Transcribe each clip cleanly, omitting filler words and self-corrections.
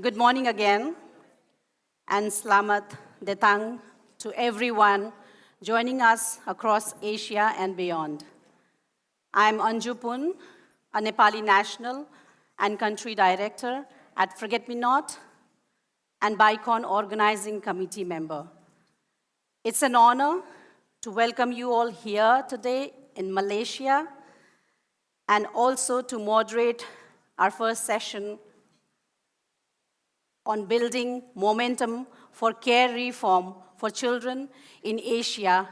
Good morning again, and Selamat Datang to everyone joining us across Asia and beyond. I'm Anju, a Nepali national and country director at Forget Me Not and BICON organizing committee member. It's an honor to welcome you all here today in Malaysia and also to moderate our first session on building momentum for care reform for children in Asia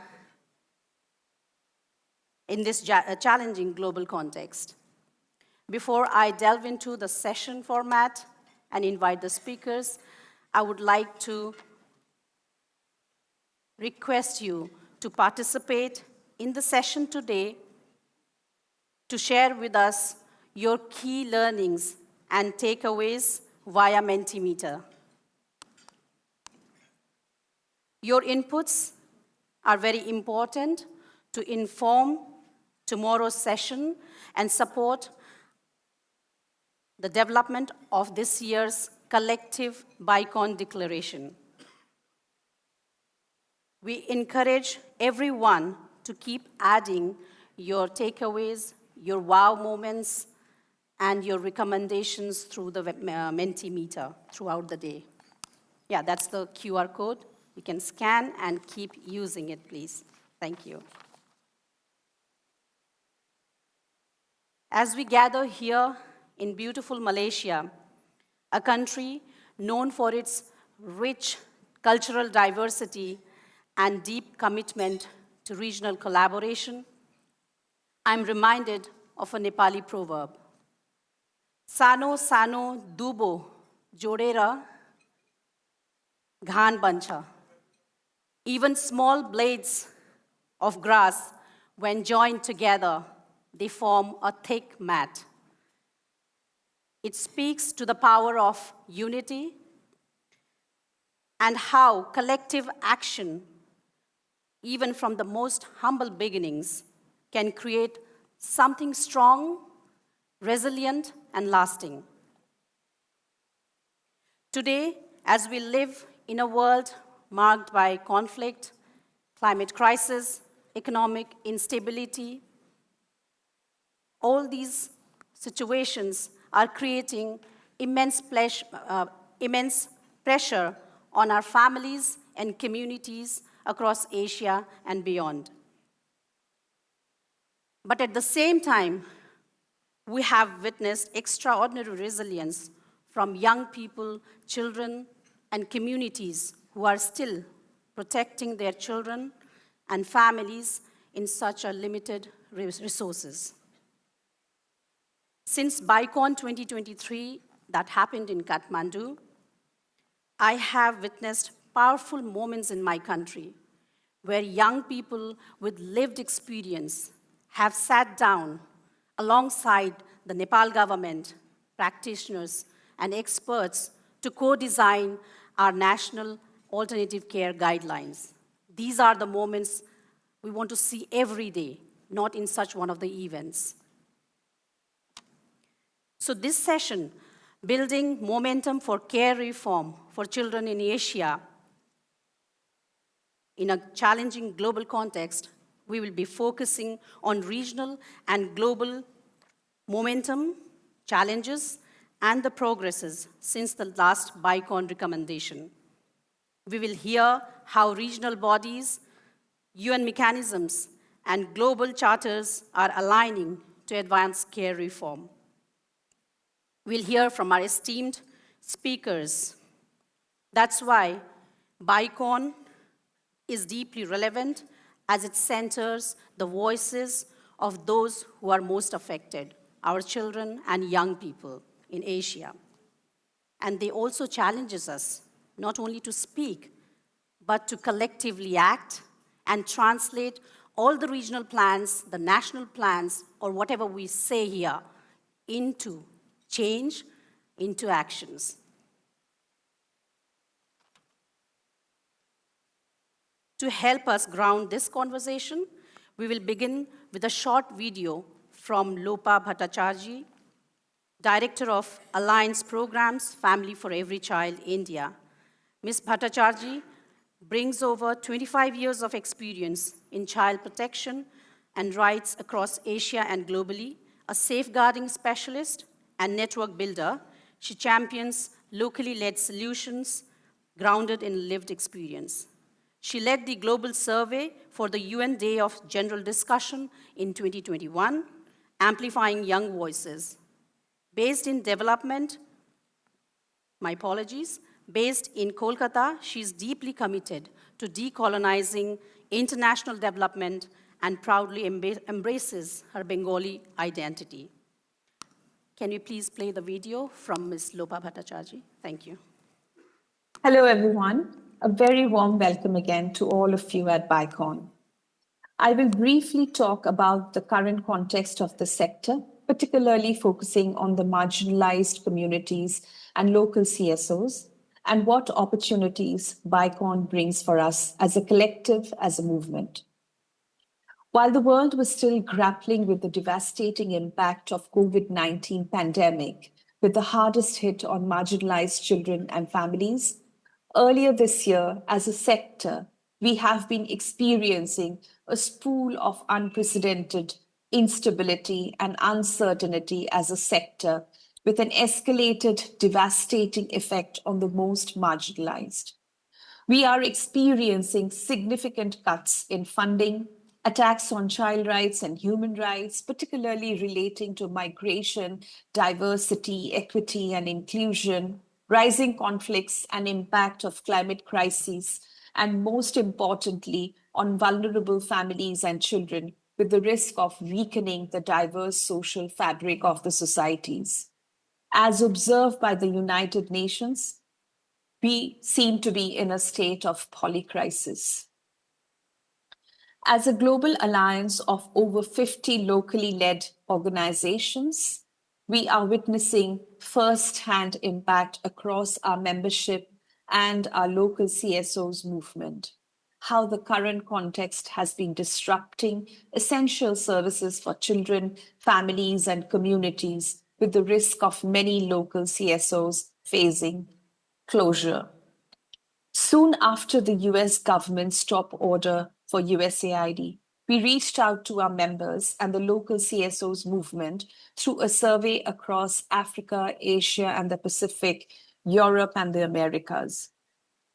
in this challenging global context. Before I delve into the session format and invite the speakers, I would like to request you to participate in the session today to share with us your key learnings and takeaways via Mentimeter. Your inputs are very important to inform tomorrow's session and support the development of this year's collective BICON declaration. We encourage everyone to keep adding your takeaways, your wow moments, and your recommendations through the Mentimeter throughout the day. Yeah, that's the QR code. You can scan and keep using it, please. Thank you. As we gather here in beautiful Malaysia, a country known for its rich cultural diversity and deep commitment to regional collaboration, I'm reminded of a Nepali proverb. Sano sano dubo jodera ghan bancha. Even small blades of grass, when joined together, they form a thick mat. It speaks to the power of unity and how collective action, even from the most humble beginnings, can create something strong, resilient, and lasting. Today, as we live in a world marked by conflict, climate crisis, economic instability, all these situations are creating immense pressure on our families and communities across Asia and beyond. But at the same time, we have witnessed extraordinary resilience from young people, children, and communities who are still protecting their children and families in such a limited resources. Since BICON 2023 that happened in Kathmandu, I have witnessed powerful moments in my country where young people with lived experience have sat down alongside the Nepal government, practitioners, and experts to co-design our national alternative care guidelines. These are the moments we want to see every day, not in such one of the events. So this session, Building Momentum for Care Reform for Children in Asia, in a challenging global context, we will be focusing on regional and global momentum, challenges, and the progresses since the last BICON recommendation. We will hear how regional bodies, UN mechanisms, and global charters are aligning to advance care reform. We'll hear from our esteemed speakers. That's why BICON is deeply relevant as it centers the voices of those who are most affected, our children and young people in Asia. And they also challenges us not only to speak, but to collectively act and translate all the regional plans, the national plans, or whatever we say here, into change, into actions. To help us ground this conversation, we will begin with a short video from Lopa Bhattacharjee, Director of Alliance Programs, Family for Every Child, India. Ms. Bhattacharjee brings over 25 years of experience in child protection and rights across Asia and globally. A safeguarding specialist and network builder, she champions locally led solutions grounded in lived experience. She led the global survey for the UN Day of General Discussion in 2021, amplifying young voices. Based in development, based in Kolkata, she's deeply committed to decolonizing international development and proudly embraces her Bengali identity. Can you please play the video from Ms. Lopa Bhattacharjee? Thank you. Hello, everyone. A very warm welcome again to all of you at BICON. I will briefly talk about the current context of the sector, particularly focusing on the marginalized communities and local CSOs, and what opportunities BICON brings for us as a collective, as a movement. While the world was still grappling with the devastating impact of COVID-19 pandemic, with the hardest hit on marginalized children and families, earlier this year, as a sector, we have been experiencing a spool of unprecedented instability and uncertainty as a sector, with an escalated, devastating effect on the most marginalized. We are experiencing significant cuts in funding, attacks on child rights and human rights, particularly relating to migration, diversity, equity, and inclusion, rising conflicts and impact of climate crises, and most importantly, on vulnerable families and children, with the risk of weakening the diverse social fabric of the societies. As observed by the United Nations, we seem to be in a state of polycrisis. As a global alliance of over 50 locally led organizations, we are witnessing first-hand impact across our membership and our local CSOs movement, how the current context has been disrupting essential services for children, families, and communities, with the risk of many local CSOs facing closure. Soon after the US government's stop order for USAID, we reached out to our members and the local CSOs movement through a survey across Africa, Asia, and the Pacific, Europe, and the Americas.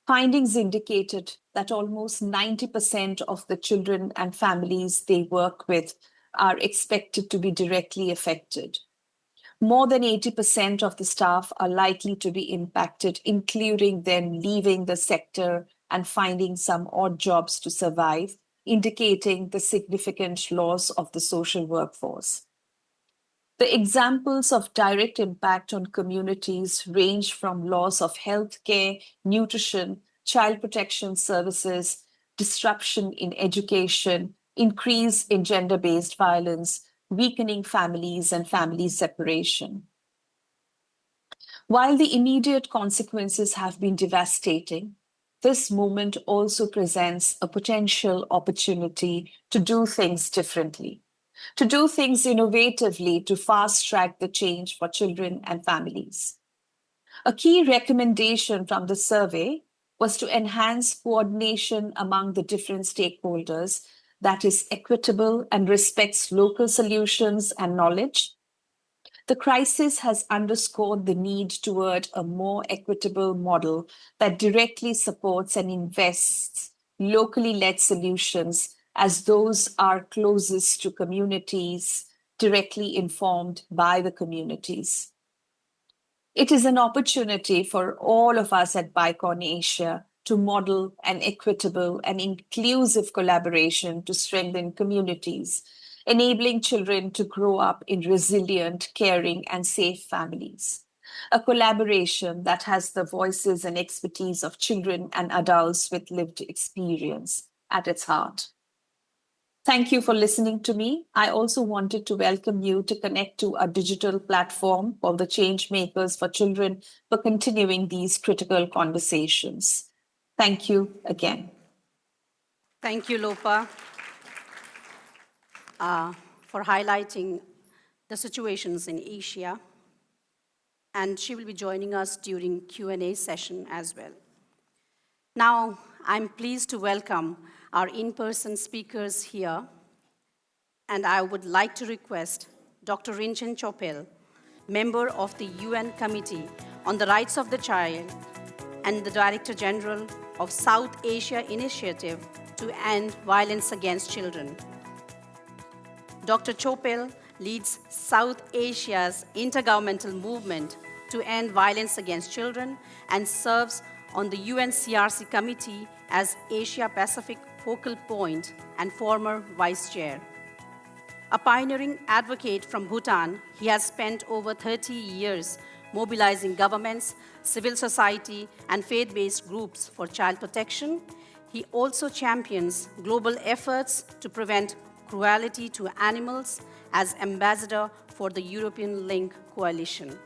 Findings indicated that almost 90% of the children and families they work with are expected to be directly affected. More than 80% of the staff are likely to be impacted, including them leaving the sector and finding some odd jobs to survive, indicating the significant loss of the social workforce. The examples of direct impact on communities range from loss of healthcare, nutrition, child protection services, disruption in education, increase in gender-based violence, weakening families, and family separation. While the immediate consequences have been devastating, this moment also presents a potential opportunity to do things differently, to do things innovatively to fast-track the change for children and families. A key recommendation from the survey was to enhance coordination among the different stakeholders that is equitable and respects local solutions and knowledge. The crisis has underscored the need toward a more equitable model that directly supports and invests locally led solutions, as those are closest to communities, directly informed by the communities. It is an opportunity for all of us at BICON Asia to model an equitable and inclusive collaboration to strengthen communities, enabling children to grow up in resilient, caring, and safe families. A collaboration that has the voices and expertise of children and adults with lived experience at its heart. Thank you for listening to me. I also wanted to welcome you to connect to our digital platform for the Change Makers for Children for continuing these critical conversations. Thank you again. Thank you, Lopa, for highlighting the situations in Asia. and she will be joining us during Q&A session as well. Now, I'm pleased to welcome our in-person speakers here, and I would like to request Dr. Rinchen Chophel, member of the UN Committee on the Rights of the Child and the Director General of South Asia Initiative to End Violence Against Children. Dr. Chophel leads South Asia's intergovernmental movement to end violence against children and serves on the UNCRC Committee as Asia-Pacific focal point and former vice chair. A pioneering advocate from Bhutan, he has spent over 30 years mobilizing governments, civil society, and faith-based groups for child protection. He also champions global efforts to prevent cruelty to animals as ambassador for the European Link Coalition.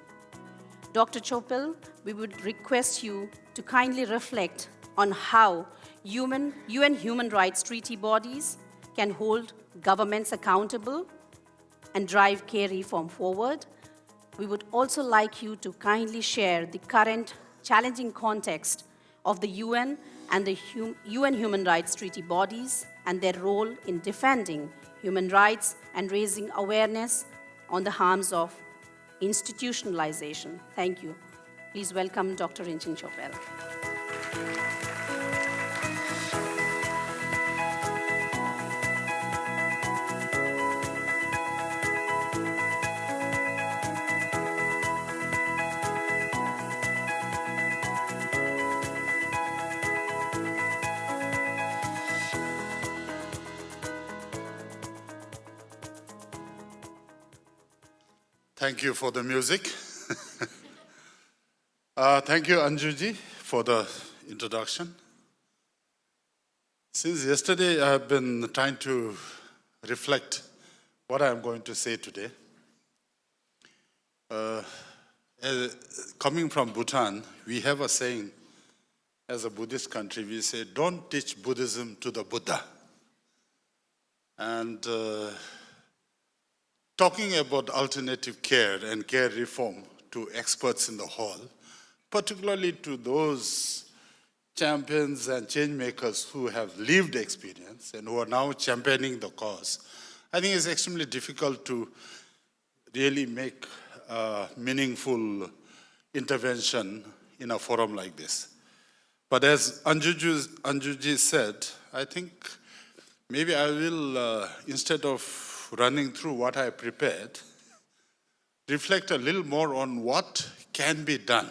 Dr. Chophel, we would request you to kindly reflect on how UN human rights treaty bodies can hold governments accountable and drive care reform forward. We would also like you to kindly share the current challenging context of the UN and the UN human rights treaty bodies and their role in defending human rights and raising awareness on the harms of institutionalization. Thank you. Please welcome Dr. Rinchen Chophel. Thank you for the music. Thank you, Anju for the introduction. Since yesterday, I have been trying to reflect what I am going to say today. Coming from Bhutan, we have a saying, as a Buddhist country, we say, don't teach Buddhism to the Buddha. And talking about alternative care and care reform to experts in the hall, particularly to those champions and change makers who have lived experience and who are now championing the cause, I think it's extremely difficult to really make a meaningful intervention in a forum like this. But as Anju said, I think maybe I will, instead of running through what I prepared, reflect a little more on what can be done.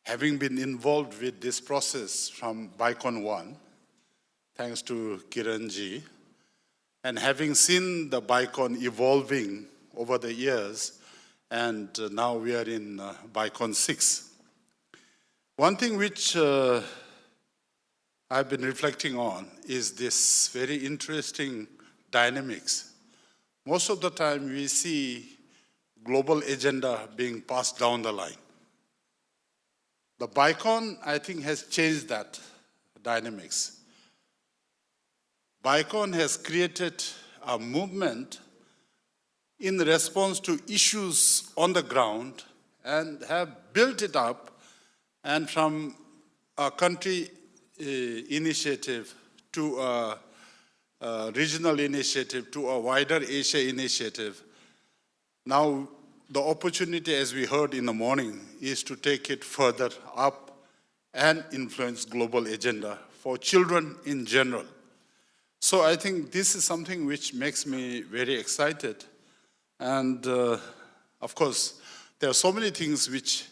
Having been involved with this process from BICON 1, thanks to Kiranji, and having seen the BICON evolving over the years, and now we are in BICON 6. One thing which I've been reflecting on is this very interesting dynamics. Most of the time we see global agenda being passed down the line. The BICON, I think, has changed that dynamics. BICON has created a movement in response to issues on the ground and have built it up, and from a country initiative to a regional initiative to a wider Asia initiative. Now, the opportunity, as we heard in the morning, is to take it further up and influence global agenda for children in general. So I think this is something which makes me very excited. And of course, there are so many things which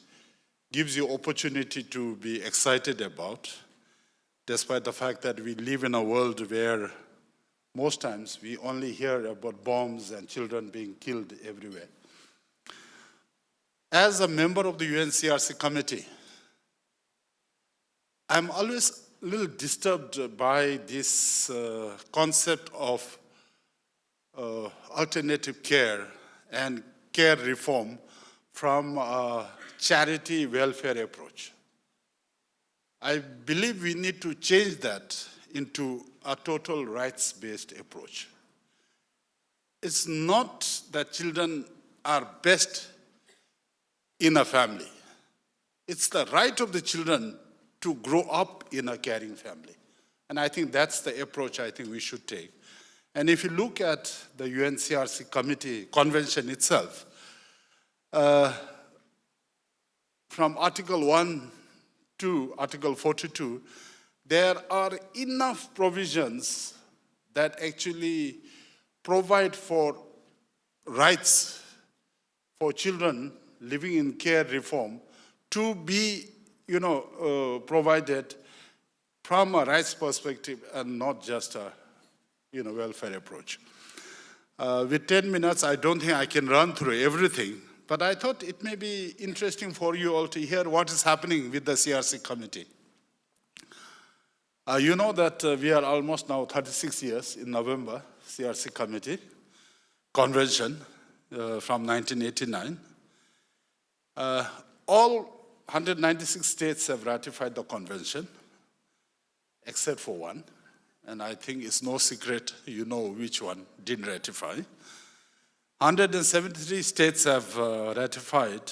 gives you opportunity to be excited about, despite the fact that we live in a world where most times we only hear about bombs and children being killed everywhere. As a member of the UNCRC committee, I'm always a little disturbed by this concept of alternative care and care reform from a charity welfare approach. I believe we need to change that into a total rights-based approach. It's not that children are best in a family. It's the right of the children to grow up in a caring family. And I think that's the approach I think we should take. And if you look at the UNCRC committee convention itself, from Article 1 to Article 42, there are enough provisions that actually provide for rights for children living in care reform to be, provided from a rights perspective and not just a, welfare approach. With 10 minutes, I don't think I can run through everything, but I thought it may be interesting for you all to hear what is happening with the CRC committee. You know that we are almost now 36 years in November, CRC committee, convention from 1989. All 196 states have ratified the convention, except for one. And I think it's no secret, you know which one didn't ratify. 173 states have ratified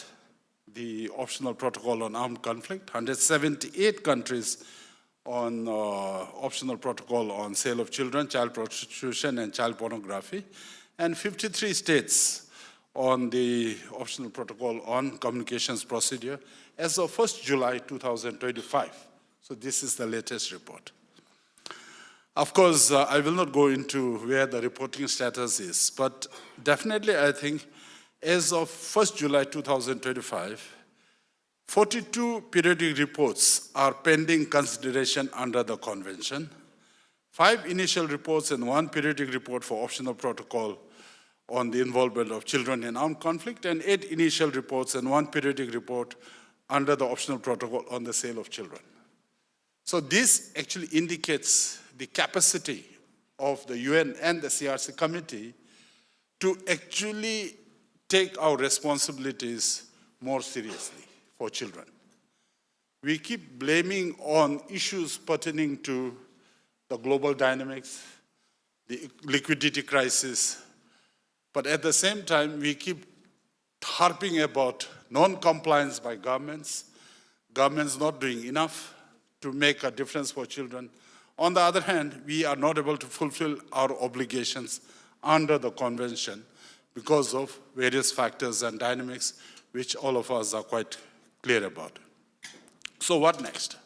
the optional protocol on armed conflict, 178 countries on optional protocol on sale of children, child prostitution, and child pornography, and 53 states on the optional protocol on communications procedure as of 1st July 2025. So this is the latest report. Of course, I will not go into where the reporting status is, but definitely I think as of 1st July 2025, 42 periodic reports are pending consideration under the convention, 5 initial reports and 1 periodic report for optional protocol on the involvement of children in armed conflict, and 8 initial reports and 1 periodic report under the optional protocol on the sale of children. So this actually indicates the capacity of the UN and the CRC committee to actually take our responsibilities more seriously for children. We keep blaming on issues pertaining to the global dynamics, the liquidity crisis, but at the same time, we keep harping about non-compliance by governments not doing enough to make a difference for children. On the other hand, we are not able to fulfill our obligations under the convention because of various factors and dynamics, which all of us are quite clear about. So what next?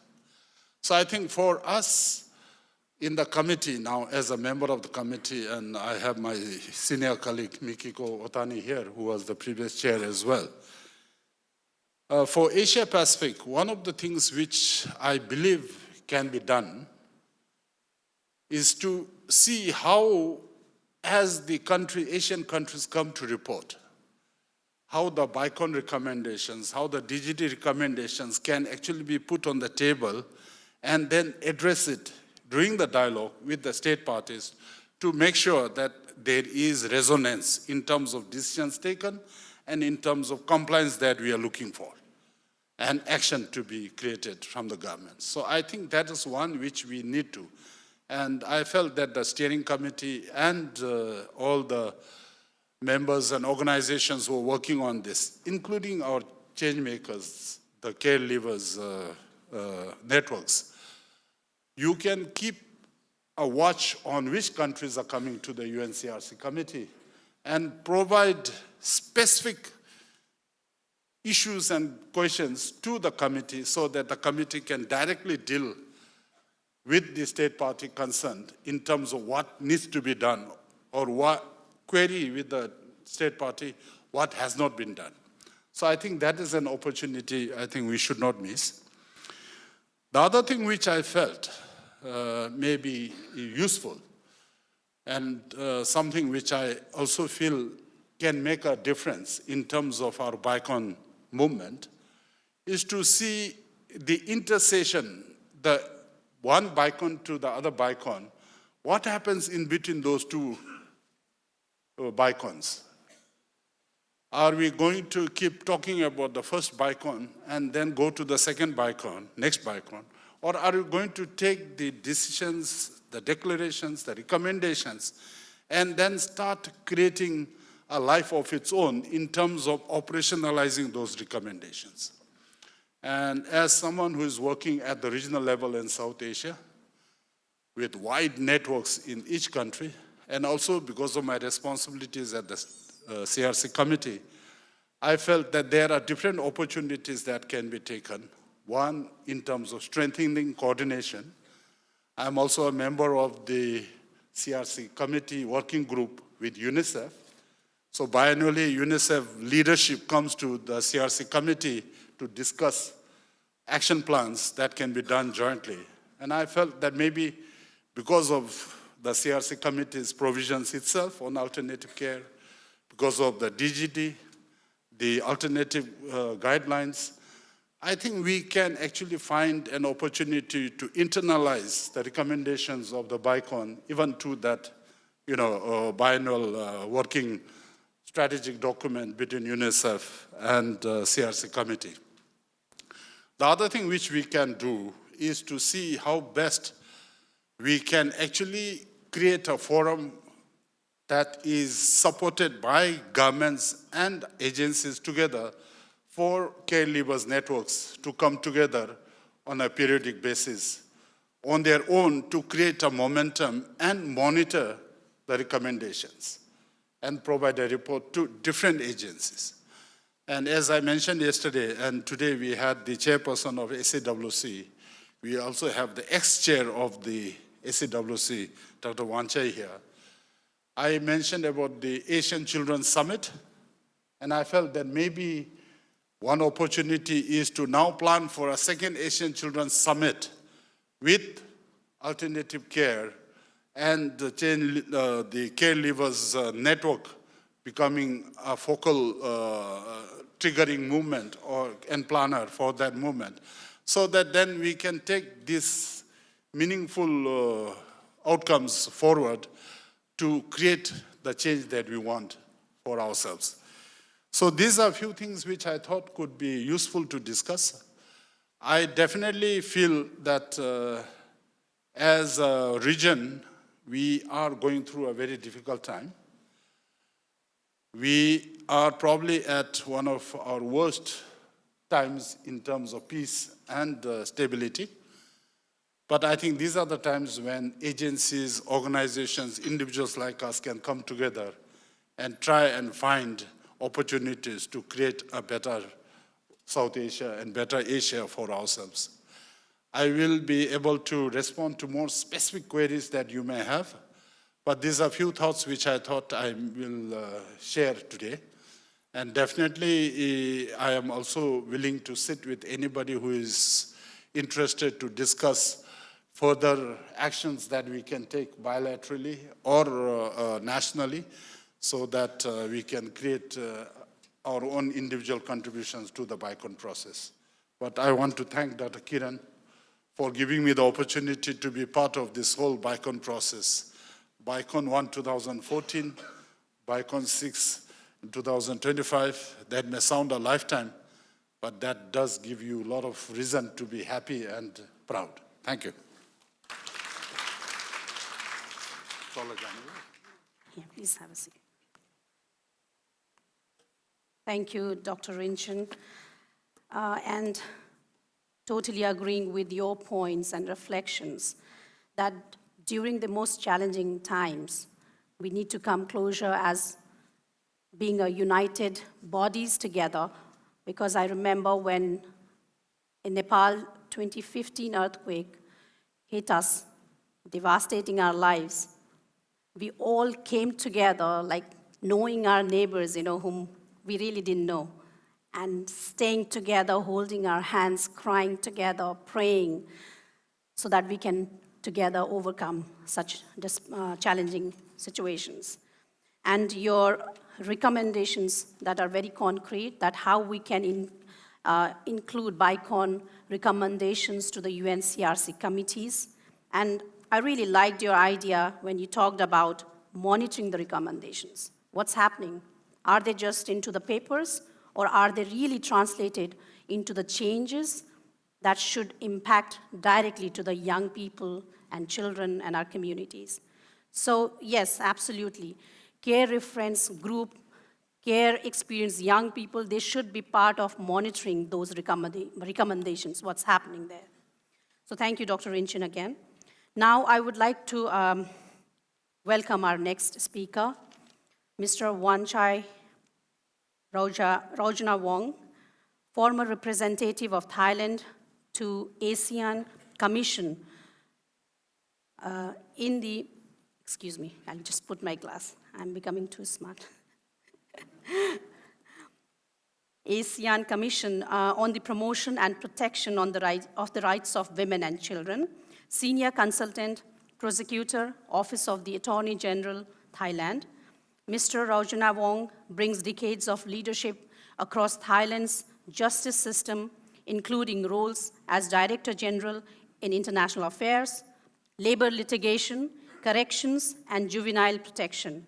So I think for us in the committee now, as a member of the committee, and I have my senior colleague, Mikiko Otani here, who was the previous chair as well. For Asia Pacific, one of the things which I believe can be done is to see how, as the Asian countries come to report, how the BICON recommendations, how the DGD recommendations can actually be put on the table and then address it during the dialogue with the state parties to make sure that there is resonance in terms of decisions taken and in terms of compliance that we are looking for and action to be created from the government. So I think that is one which we need to. And I felt that the steering committee and all the members and organizations who are working on this, including our change makers, the caregivers networks, you can keep a watch on which countries are coming to the UNCRC committee and provide specific issues and questions to the committee so that the committee can directly deal with the state party concerned in terms of what needs to be done or what query with the state party what has not been done. So I think that is an opportunity I think we should not miss. The other thing which I felt may be useful and something which I also feel can make a difference in terms of our BICON movement is to see the intersection, the one BICON to the other BICON, what happens in between those two BICONs? Are we going to keep talking about the first BICON and then go to the second BICON, next BICON? Or are we going to take the decisions, the declarations, the recommendations, and then start creating a life of its own in terms of operationalizing those recommendations. And as someone who is working at the regional level in South Asia, with wide networks in each country, and also because of my responsibilities at the CRC committee, I felt that there are different opportunities that can be taken. One, in terms of strengthening coordination. I'm also a member of the CRC committee working group with UNICEF. So biannually, UNICEF leadership comes to the CRC committee to discuss action plans that can be done jointly. And I felt that maybe because of the CRC committee's provisions itself on alternative care, because of the DGD, the alternative guidelines, I think we can actually find an opportunity to internalize the recommendations of the BICON, even to that, biannual working strategic document between UNICEF and CRC committee. The other thing which we can do is to see how best we can actually create a forum that is supported by governments and agencies together for care levers networks to come together on a periodic basis on their own to create a momentum and monitor the recommendations and provide a report to different agencies. And as I mentioned yesterday, and today we had the chairperson of ACWC, we also have the ex-chair of the ACWC, Dr. Wanchai here. I mentioned about the Asian Children's Summit, and I felt that maybe one opportunity is to now plan for a second Asian Children's Summit with alternative care and the care levers network becoming a focal triggering movement and planner for that movement, so that then we can take these meaningful outcomes forward to create the change that we want for ourselves. So these are a few things which I thought could be useful to discuss. I definitely feel that as a region, we are going through a very difficult time. We are probably at one of our worst times in terms of peace and stability. But I think these are the times when agencies, organizations, individuals like us can come together and try and find opportunities to create a better South Asia and better Asia for ourselves. I will be able to respond to more specific queries that you may have, but these are a few thoughts which I thought I will share today. And definitely, I am also willing to sit with anybody who is interested to discuss further actions that we can take bilaterally or nationally so that we can create our own individual contributions to the BICON process. But I want to thank Dr. Kiran for giving me the opportunity to be part of this whole BICON process. BICON 1, 2014, BICON 6 in 2025, that may sound a lifetime, but that does give you a lot of reason to be happy and proud. Thank you. Yeah, please have a seat. Thank you, Dr. Rinchen. And totally agreeing with your points and reflections that during the most challenging times, we need to come closer as being a united bodies together, because I remember when in Nepal, 2015 earthquake hit us, devastating our lives. We all came together, like knowing our neighbors, whom we really didn't know, and staying together, holding our hands, crying together, praying, so that we can together overcome such challenging situations. And your recommendations that are very concrete, that how we can include BICON recommendations to the UNCRC committees. And I really liked your idea when you talked about monitoring the recommendations. What's happening? Are they just into the papers, or are they really translated into the changes that should impact directly to the young people and children and our communities? So yes, absolutely. Care reference group care experienced young people, they should be part of monitoring those recommendations, what's happening there. So thank you, Dr. Rinchen, again. Now I would like to welcome our next speaker, Mr. Wanchai Roujanavong, former representative of Thailand to ASEAN Commission in the, excuse me, I'll just put my glass. I'm becoming too smart. ASEAN Commission on the Promotion and Protection of the Rights of Women and Children, Senior Consultant, Prosecutor, Office of the Attorney General, Thailand. Mr. Roujanavong brings decades of leadership across Thailand's justice system, including roles as Director General in International Affairs, Labor Litigation, Corrections, and Juvenile Protection.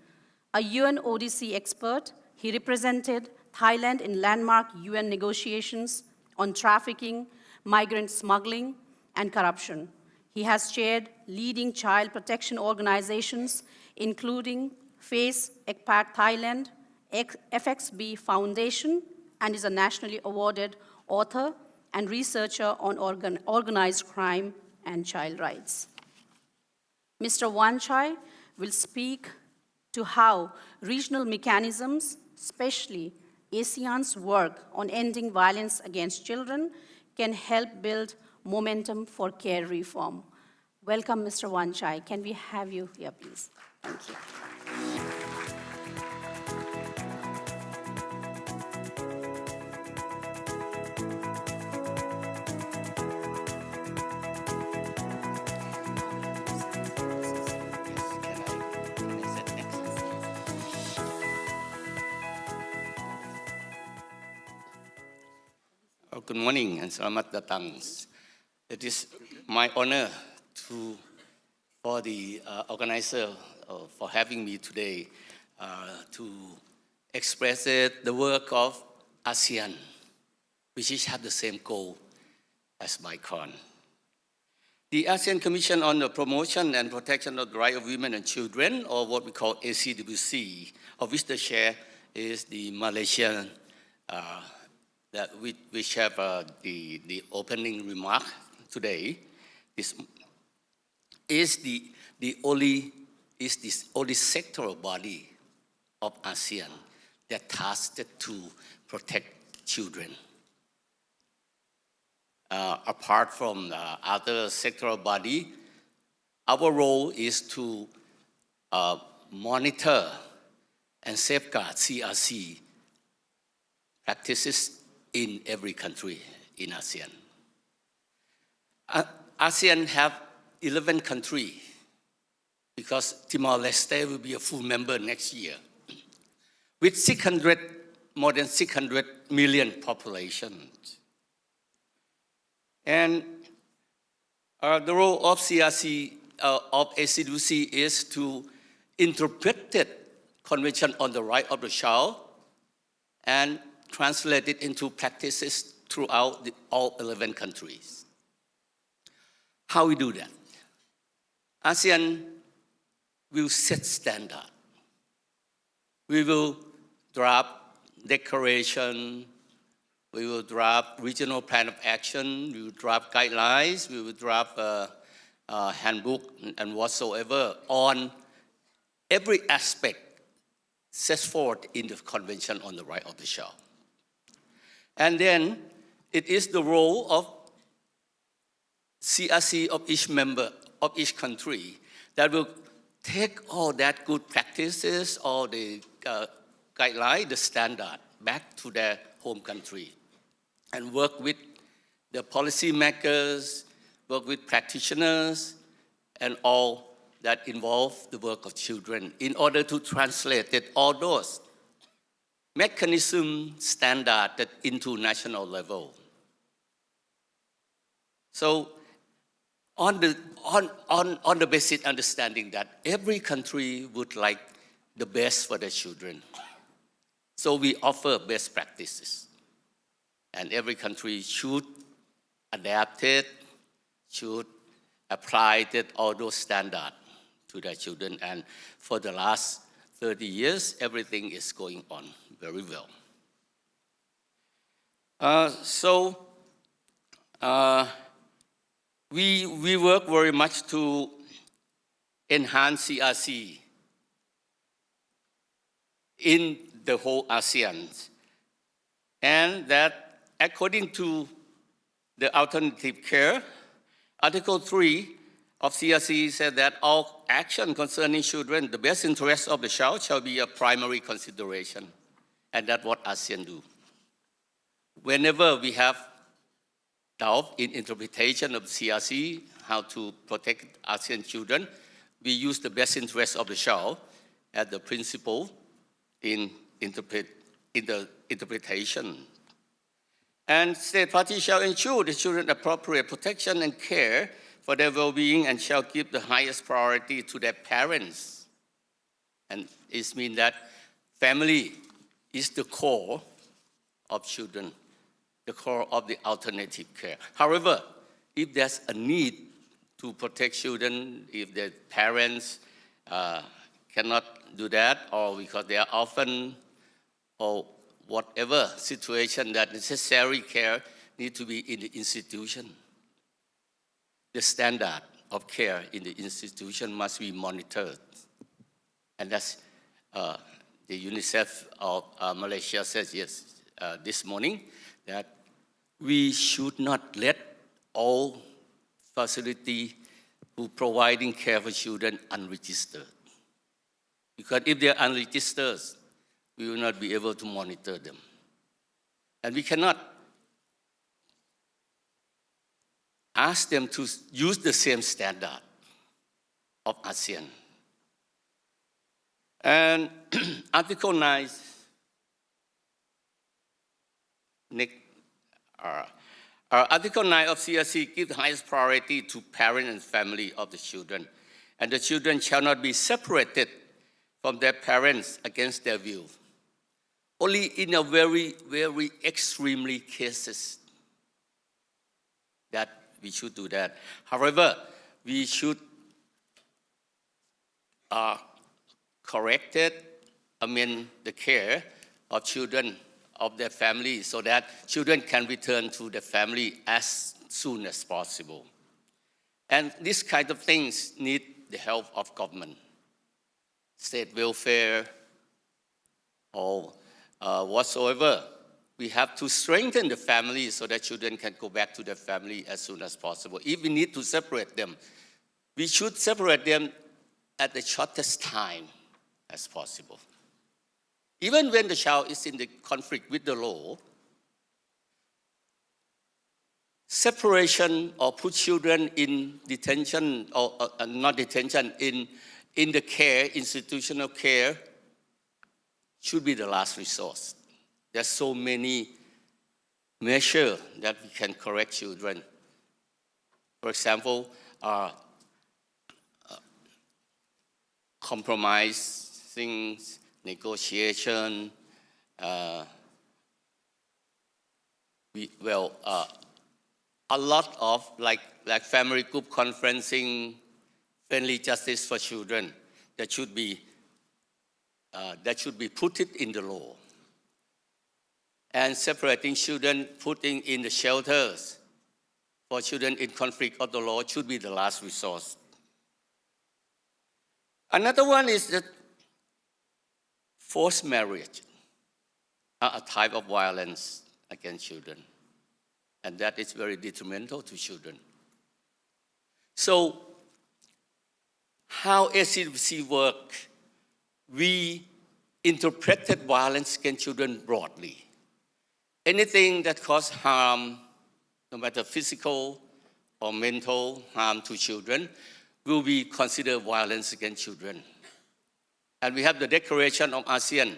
A UN ODC expert, he represented Thailand in landmark UN negotiations on trafficking, migrant smuggling, and corruption. He has chaired leading child protection organizations, including FACE ECPAT Thailand, FXB Foundation, and is a nationally awarded author and researcher on organized crime and child rights. Mr. Wanchai will speak to how regional mechanisms, especially ASEAN's work on ending violence against children, can help build momentum for care reform. Welcome, Mr. Wanchai. Can we have you here, please? Thank you. Good morning and selamat datang. It is my honor for the organizer for having me today to express the work of ASEAN, which is have the same goal as BICON. The ASEAN Commission on the Promotion and Protection of the Rights of Women and Children, or what we call ACWC, of which the chair is the Malaysian which have the opening remark today. This is the only sectoral body of ASEAN that tasked to protect children. Apart from other sectoral body, our role is to monitor and safeguard CRC practices in every country in ASEAN. ASEAN have 11 countries because Timor-Leste will be a full member next year with more than 600 million population. And the role of CRC, of ACWC is to interpret the Convention on the Right of the Child and translate it into practices throughout all 11 countries. How we do that? ASEAN will set standard. We will draft declaration, we will draft regional plan of action, we will draft guidelines, we will draft a handbook and whatsoever on every aspect set forth in the Convention on the Right of the Child. And then it is the role of CRC of each member of each country that will take all that good practices, all the guidelines, the standard, back to their home country and work with the policy makers, work with practitioners, and all that involve the work of children in order to translate it, all those mechanism standard that into national level. So on the basic understanding that every country would like the best for their children. So we offer best practices. And every country should adapt it, should apply all those standards to their children. And for the last 30 years, everything is going on very well. We work very much to enhance CRC in the whole ASEAN. And that according to the alternative care, Article 3 of CRC said that all action concerning children, the best interest of the child shall be a primary consideration. And that's what ASEAN do. Whenever we have doubt in interpretation of CRC, how to protect ASEAN children, we use the best interest of the child as the principle in the interpretation. And state parties shall ensure the children appropriate protection and care for their well-being and shall give the highest priority to their parents. And it means that family is the core of children, the core of the alternative care. However, if there's a need to protect children, if their parents cannot do that, or because they are often, or whatever situation that necessary care need to be in the institution. The standard of care in the institution must be monitored. And that's the UNICEF of Malaysia says this morning, that we should not let all facility who providing care for children unregistered. Because if they're unregistered, we will not be able to monitor them. And we cannot ask them to use the same standard of ASEAN. And Article 9, Article 9 of CRC gives the highest priority to parents and family of the children. And the children shall not be separated from their parents against their will. Only in a very, very extremely cases that we should do that. However, we should amend the care of children of their family so that children can return to their family as soon as possible. And these kind of things need the help of government, state welfare, or whatsoever. We have to strengthen the family so that children can go back to their family as soon as possible. If we need to separate them, we should separate them at the shortest time as possible. Even when the child is in the conflict with the law, separation or put children in detention or not detention, in the care, institutional care, should be the last resource. There's so many measures that we can correct children. For example, compromising, negotiation, a lot of like family group conferencing, friendly justice for children, that should be put it in the law. And separating children, putting in the shelters for children in conflict of the law should be the last resource. Another one is that forced marriage, a type of violence against children. And that is very detrimental to children. So, how ACWC work? We interpreted violence against children broadly. Anything that causes harm, no matter physical or mental harm to children, will be considered violence against children. And we have the Declaration of ASEAN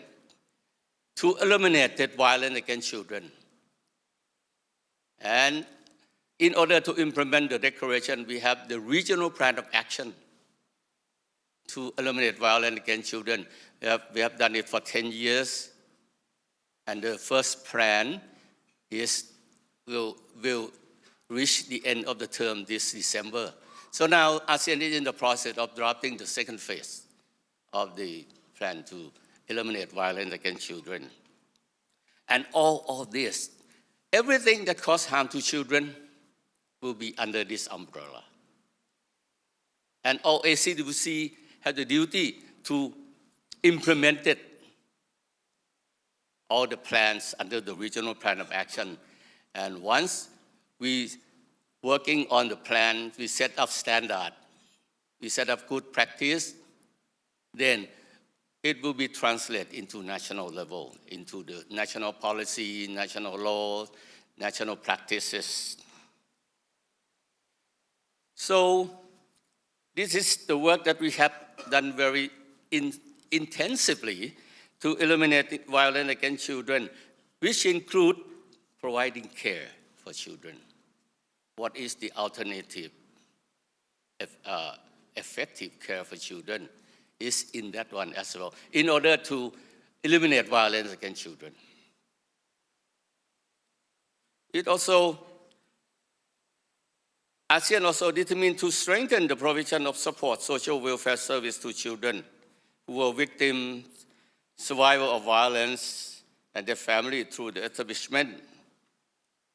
to eliminate that violence against children. And in order to implement the declaration, we have the regional plan of action to eliminate violence against children. We have done it for 10 years. And the first plan will reach the end of the term this December. So now ASEAN is in the process of drafting the second phase of the plan to eliminate violence against children. And all of this, everything that causes harm to children will be under this umbrella. And all ACWC have the duty to implement it, all the plans under the regional plan of action. And once we working on the plan, we set up standard, we set up good practice, then it will be translated into national level, into the national policy, national law, national practices. So this is the work that we have done very intensively to eliminate violence against children, which include providing care for children. What is the alternative effective care for children is in that one as well, in order to eliminate violence against children. It also, ASEAN also determined to strengthen the provision of support social welfare service to children who were victims, survivors of violence, and their family through the establishment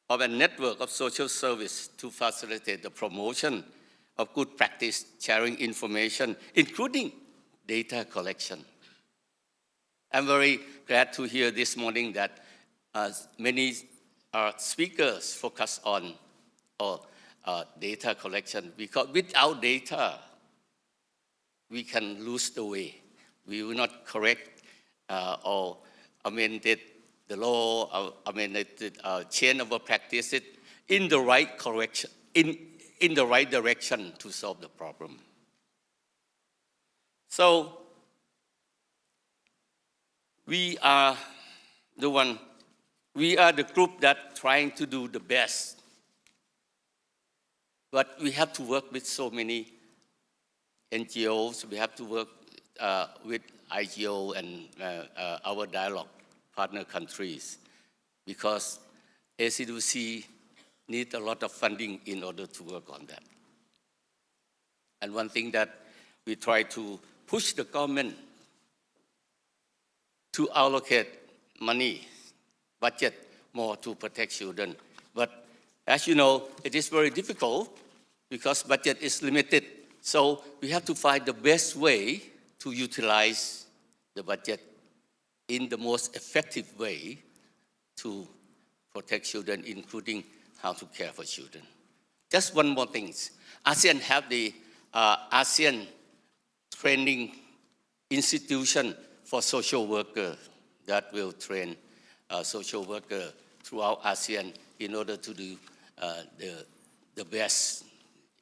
of a network of social service to facilitate the promotion of good practice, sharing information, including data collection. I'm very glad to hear this morning that many speakers focus on data collection, because without data, we can lose the way. We will not correct or amended the law, or amended change our practices in the right correction, in the right direction to solve the problem. So we are the group that trying to do the best. But we have to work with so many NGOs, we have to work with IGO and our dialogue partner countries, because ACWC needs a lot of funding in order to work on that. And one thing that we try to push the government to allocate money, budget more to protect children. But as you know, it is very difficult because budget is limited. So we have to find the best way to utilize the budget in the most effective way to protect children, including how to care for children. Just one more thing. ASEAN have the ASEAN training institution for social workers that will train social workers throughout ASEAN in order to do the best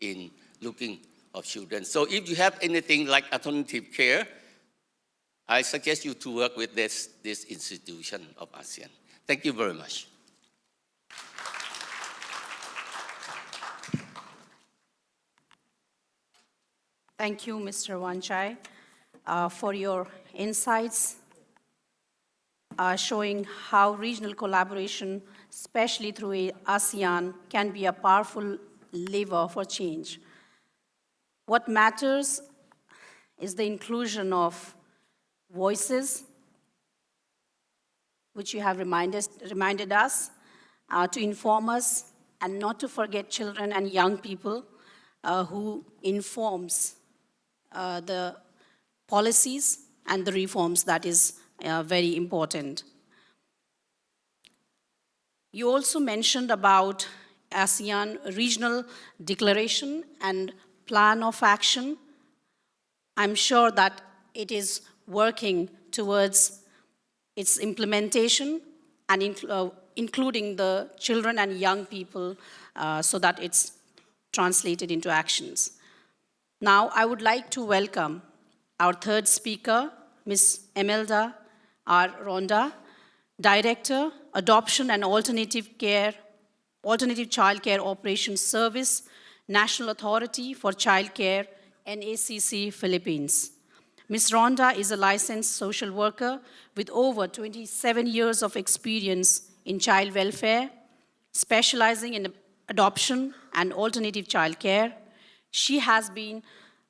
in looking of children. So if you have anything like alternative care, I suggest you to work with this institution of ASEAN. Thank you very much. Thank you, Mr. Wanchai, for your insights, showing how regional collaboration, especially through ASEAN, can be a powerful lever for change. What matters is the inclusion of voices, which you have reminded us, to inform us, and not to forget children and young people who informs the policies and the reforms that is very important. You also mentioned about ASEAN regional declaration and plan of action. I'm sure that it is working towards its implementation and including the children and young people so that it's translated into actions. Now, I would like to welcome our third speaker, Ms. Imelda R. Ronda, Director, Adoption and Alternative Child Care Operations Service, National Authority for Child Care, NACC, Philippines. Ms. Ronda is a licensed social worker with over 27 years of experience in child welfare, specializing in adoption and alternative child care. She has been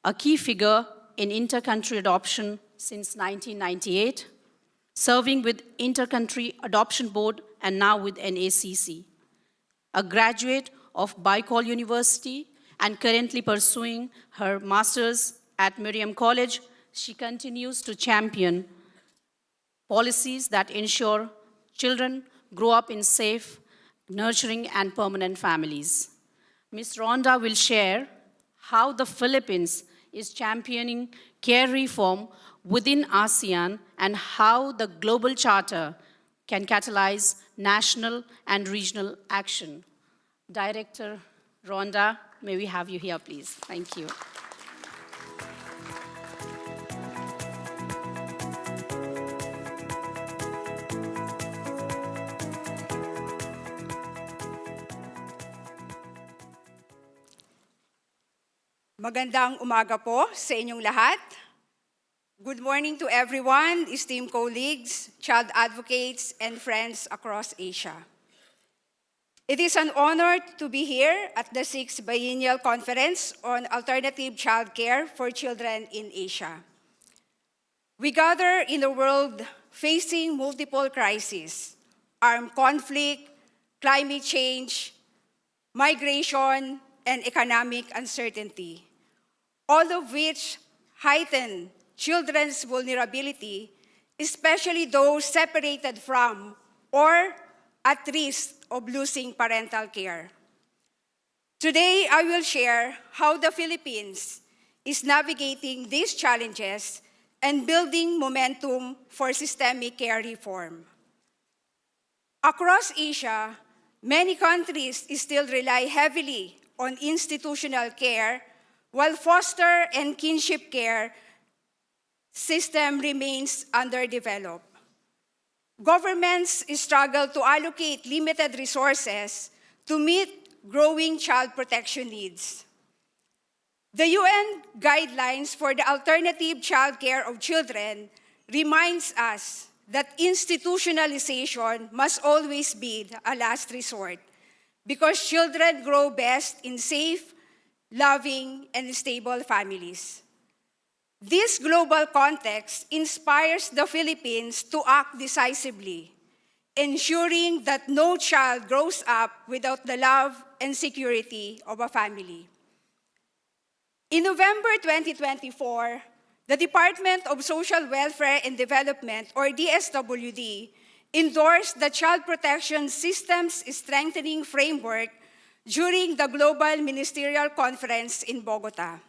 a key figure in inter-country adoption since 1998, serving with Inter-Country Adoption Board and now with NACC. A graduate of BICON University and currently pursuing her master's at Miriam College, she continues to champion policies that ensure children grow up in safe, nurturing, and permanent families. Ms. Ronda will share how the Philippines is championing care reform within ASEAN and how the Global Charter can catalyze national and regional action. Director Ronda, may we have you here, please? Thank you. Magandang umaga po sa inyong lahat. Good morning to everyone, esteemed colleagues, child advocates, and friends across Asia. It is an honor to be here at the 6th Biennial Conference on Alternative Child Care for Children in Asia. We gather in a world facing multiple crises: armed conflict, climate change, migration, and economic uncertainty, all of which heighten children's vulnerability, especially those separated from or at risk of losing parental care. Today, I will share how the Philippines is navigating these challenges and building momentum for systemic care reform. Across Asia, many countries still rely heavily on institutional care, while foster and kinship care system remains underdeveloped. Governments struggle to allocate limited resources to meet growing child protection needs. The UN guidelines for the alternative child care of children reminds us that institutionalization must always be a last resort, because children grow best in safe, loving, and stable families. This global context inspires the Philippines to act decisively, ensuring that no child grows up without the love and security of a family. In November 2024, the Department of Social Welfare and Development, or DSWD, endorsed the Child Protection Systems Strengthening Framework during the Global Ministerial Conference in Bogota.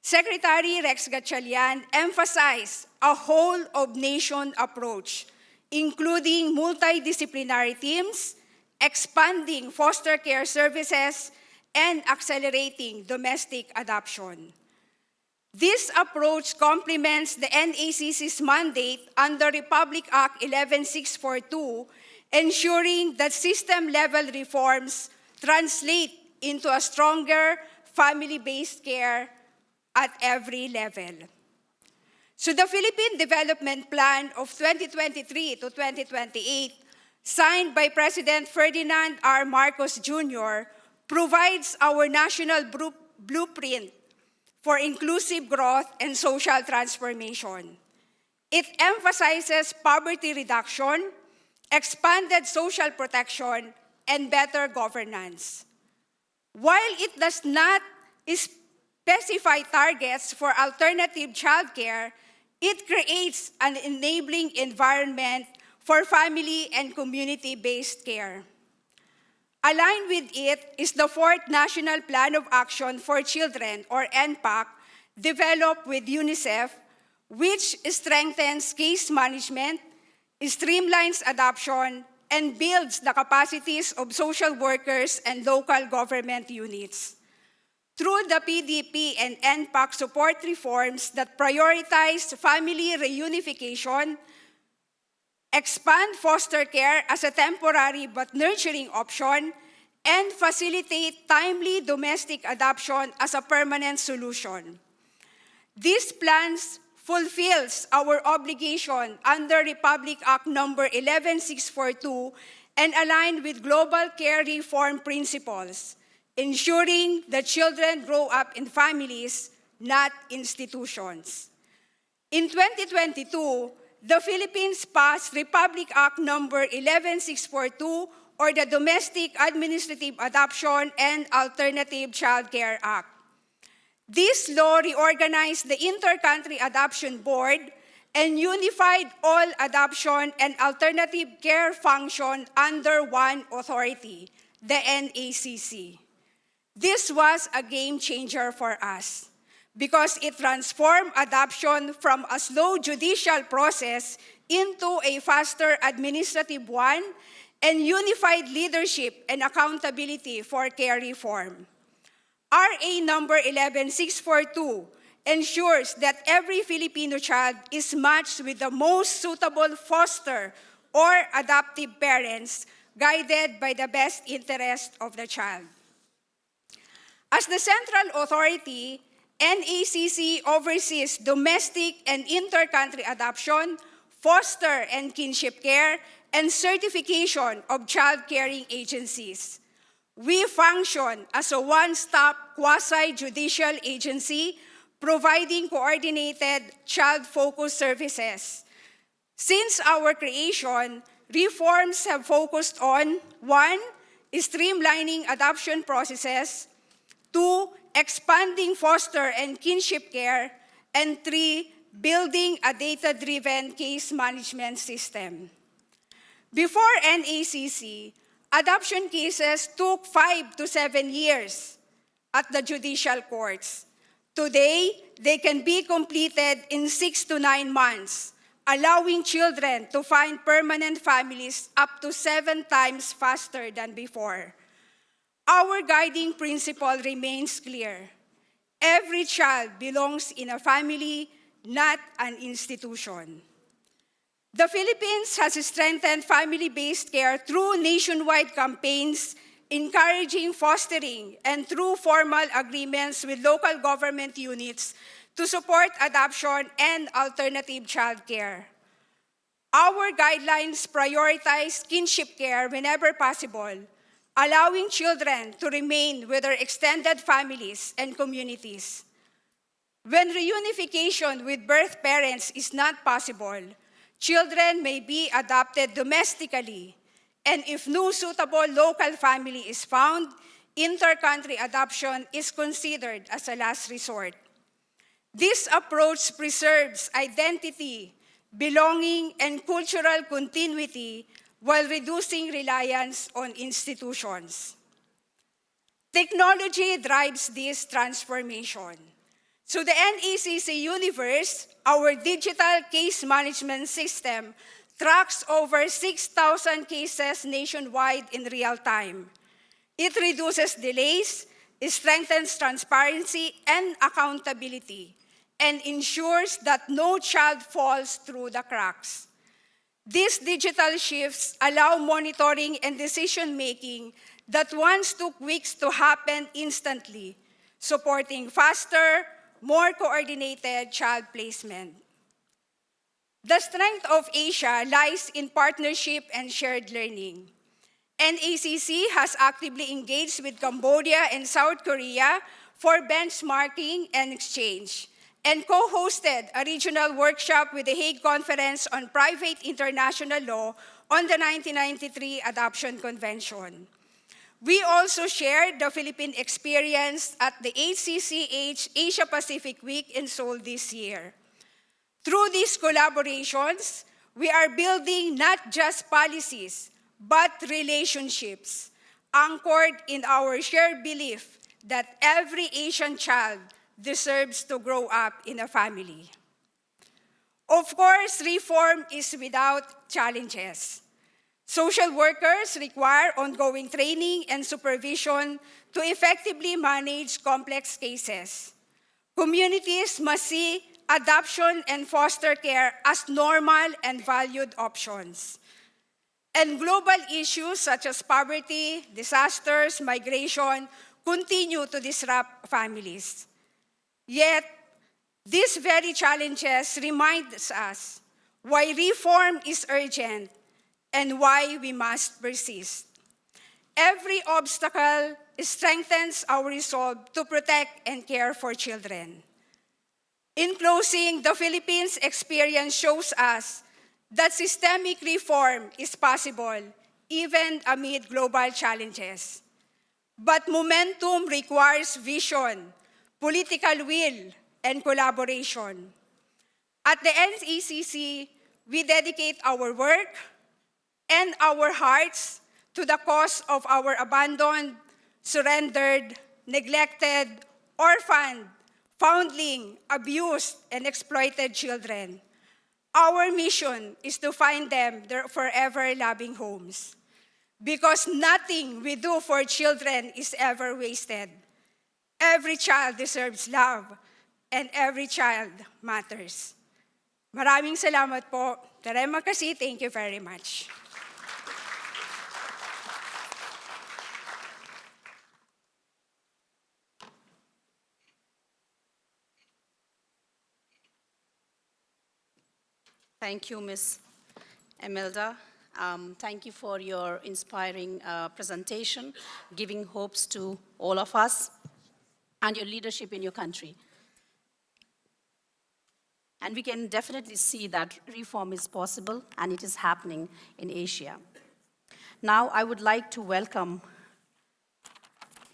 Secretary Rex Gatchalian emphasized a whole-of-nation approach, including multidisciplinary teams, expanding foster care services, and accelerating domestic adoption. This approach complements the NACC's mandate under Republic Act 11642, ensuring that system-level reforms translate into a stronger family-based care at every level. So the Philippine Development Plan of 2023 to 2028, signed by President Ferdinand R. Marcos Jr., provides our national blueprint for inclusive growth and social transformation. It emphasizes poverty reduction, expanded social protection, and better governance. While it does not specify targets for alternative childcare, it creates an enabling environment for family and community-based care. Aligned with it is the 4th National Plan of Action for Children, or NPAC, developed with UNICEF, which strengthens case management, streamlines adoption, and builds the capacities of social workers and local government units. Through the PDP and NPAC support reforms that prioritize family reunification, expand foster care as a temporary but nurturing option, and facilitate timely domestic adoption as a permanent solution. These plans fulfills our obligation under Republic Act number 11642 and align with global care reform principles, ensuring that children grow up in families, not institutions. In 2022, the Philippines passed Republic Act number 11642, or the Domestic Administrative Adoption and Alternative Child Care Act. This law reorganized the Inter-Country Adoption Board and unified all adoption and alternative care function under one authority, the NACC. This was a game changer for us because it transformed adoption from a slow judicial process into a faster administrative one and unified leadership and accountability for care reform. RA number 11642 ensures that every Filipino child is matched with the most suitable foster or adoptive parents, guided by the best interest of the child. As the central authority, NACC oversees domestic and inter-country adoption, foster and kinship care, and certification of child-caring agencies. We function as a one-stop quasi-judicial agency providing coordinated child-focused services. Since our creation, reforms have focused on 1. Streamlining adoption processes, 2. Expanding foster and kinship care, and 3. Building a data-driven case management system. Before NACC, adoption cases took 5 to 7 years at the judicial courts. Today, they can be completed in 6 to 9 months, allowing children to find permanent families up to 7 times faster than before. Our guiding principle remains clear. Every child belongs in a family, not an institution. The Philippines has strengthened family-based care through nationwide campaigns encouraging fostering and through formal agreements with local government units to support adoption and alternative child care. Our guidelines prioritize kinship care whenever possible, allowing children to remain with their extended families and communities. When reunification with birth parents is not possible, children may be adopted domestically, and if no suitable local family is found, inter-country adoption is considered as a last resort. This approach preserves identity, belonging, and cultural continuity while reducing reliance on institutions. Technology drives this transformation. So the NACC Universe, our digital case management system, tracks over 6,000 cases nationwide in real time. It reduces delays, it strengthens transparency and accountability, and ensures that no child falls through the cracks. These digital shifts allow monitoring and decision-making that once took weeks to happen instantly, supporting faster, more coordinated child placement. The strength of Asia lies in partnership and shared learning. NACC has actively engaged with Cambodia and South Korea for benchmarking and exchange, and co-hosted a regional workshop with the Hague Conference on Private International Law on the 1993 Adoption Convention. We also shared the Philippine experience at the HCCH Asia Pacific Week in Seoul this year. Through these collaborations, we are building not just policies, but relationships, anchored in our shared belief that every Asian child deserves to grow up in a family. Of course, reform is without challenges. Social workers require ongoing training and supervision to effectively manage complex cases. Communities must see adoption and foster care as normal and valued options. And global issues such as poverty, disasters, migration continue to disrupt families. Yet, these very challenges remind us why reform is urgent and why we must persist. Every obstacle strengthens our resolve to protect and care for children. In closing, the Philippines' experience shows us that systemic reform is possible even amid global challenges. But momentum requires vision, political will, and collaboration. At the NACC, we dedicate our work and our hearts to the cause of our abandoned, surrendered, neglected, orphaned, foundling, abused, and exploited children. Our mission is to find them their forever loving homes. Because nothing we do for children is ever wasted. Every child deserves love, and every child matters. Maraming salamat po. Tarema kasi, thank you very much. Thank you, Ms. Imelda. Thank you for your inspiring presentation, giving hopes to all of us and your leadership in your country. And we can definitely see that reform is possible and it is happening in Asia. Now I would like to welcome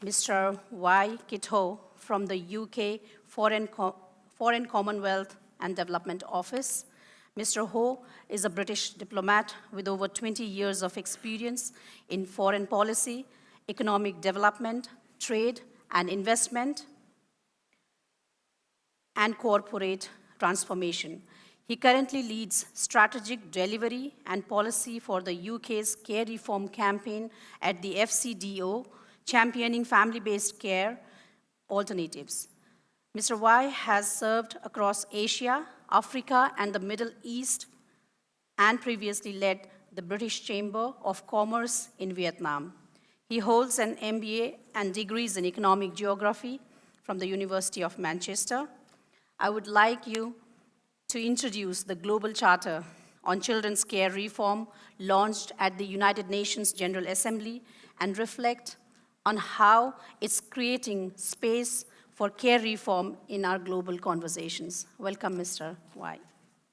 Mr. Wai-Kit from the UK Foreign Commonwealth and Development Office. Mr. Ho is a British diplomat with over 20 years of experience in foreign policy, economic development, trade and investment, and corporate transformation. He currently leads strategic delivery and policy for the UK's care reform campaign at the FCDO, championing family-based care alternatives. Mr. Wai has served across Asia, Africa, and the Middle East, and previously led the British Chamber of Commerce in Vietnam. He holds an MBA and degrees in economic geography from the University of Manchester. I would like you to introduce the Global Charter on Children's Care Reform launched at the United Nations General Assembly and reflect on how it's creating space for care reform in our global conversations. Welcome, Mr. Wai.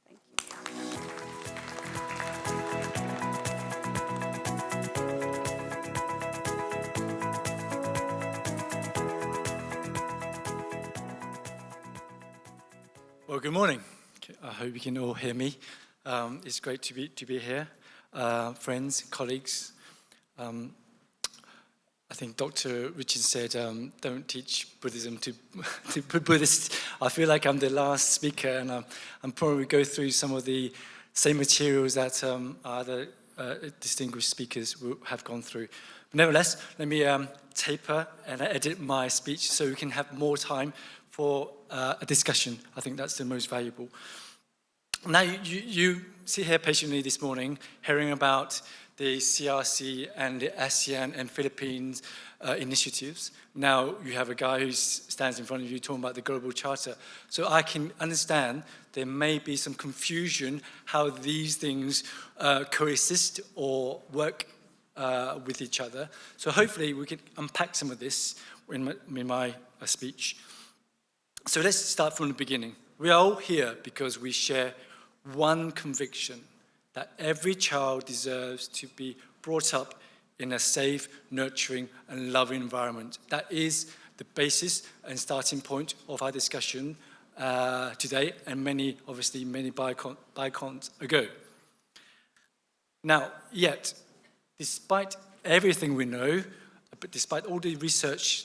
Thank you. Well, good morning. I hope you can all hear me. It's great to be here. Friends, colleagues. I think Dr. Rinchen said, don't teach Buddhism to Buddhists. I feel like I'm the last speaker, and I'm probably go through some of the same materials that other distinguished speakers have gone through. But nevertheless, let me taper and edit my speech so we can have more time for a discussion. I think that's the most valuable. Now, you sit here patiently this morning hearing about the CRC and the ASEAN and Philippines initiatives. Now you have a guy who stands in front of you talking about the Global Charter. So I can understand there may be some confusion how these things coexist or work with each other. So hopefully we can unpack some of this in my speech. So let's start from the beginning. We are all here because we share one conviction, that every child deserves to be brought up in a safe, nurturing, and loving environment. That is the basis and starting point of our discussion today, and many BICONs ago. Now, yet, despite everything we know, but despite all the research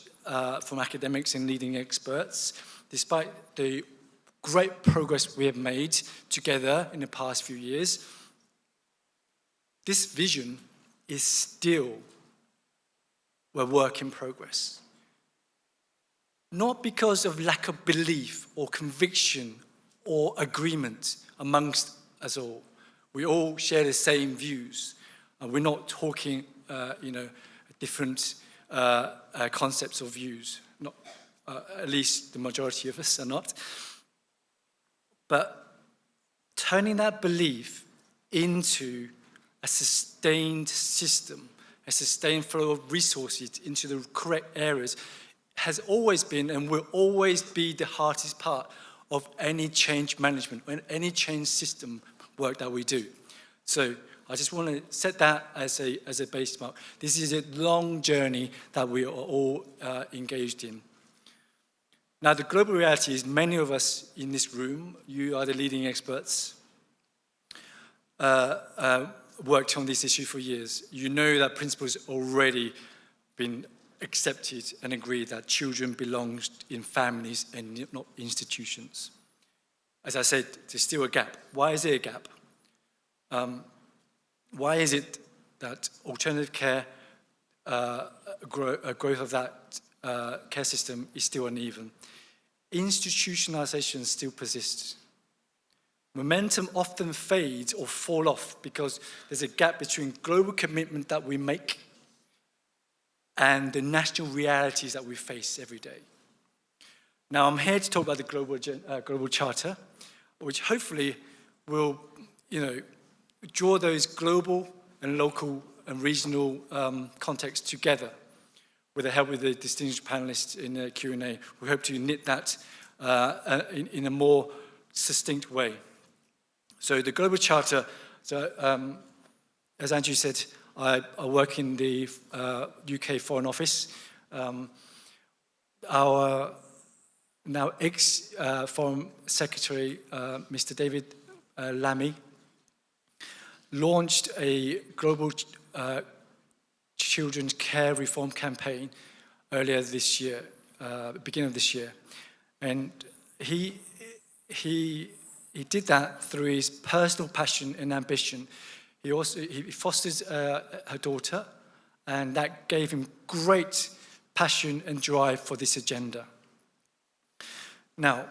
from academics and leading experts, despite the great progress we have made together in the past few years, this vision is still a work in progress. Not because of lack of belief or conviction or agreement amongst us all. We all share the same views. We're not talking, different concepts or views. Not, at least the majority of us are not. But turning that belief into a sustained system, a sustained flow of resources into the correct areas has always been and will always be the hardest part of any change management, any change system work that we do. So I just want to set that as a benchmark. This is a long journey that we are all engaged in. Now, the global reality is many of us in this room, you are the leading experts, worked on this issue for years. You know that principles already been accepted and agreed that children belong in families and not institutions. As I said, there's still a gap. Why is there a gap? Why is it that alternative care, growth of that care system is still uneven? Institutionalization still persists. Momentum often fades or fall off because there's a gap between global commitment that we make and the national realities that we face every day. Now, I'm here to talk about the Global Charter, which hopefully will, draw those global and local and regional contexts together with the help of the distinguished panelists in the Q&A. We hope to knit that in a more succinct way. So the Global Charter, as Anju said, I work in the UK Foreign Office. Our now ex-Foreign Secretary, Mr. David Lammy, launched a global children's care reform campaign earlier this year, beginning of this year. And he did that through his personal passion and ambition. He fosters her daughter, and that gave him great passion and drive for this agenda. Now,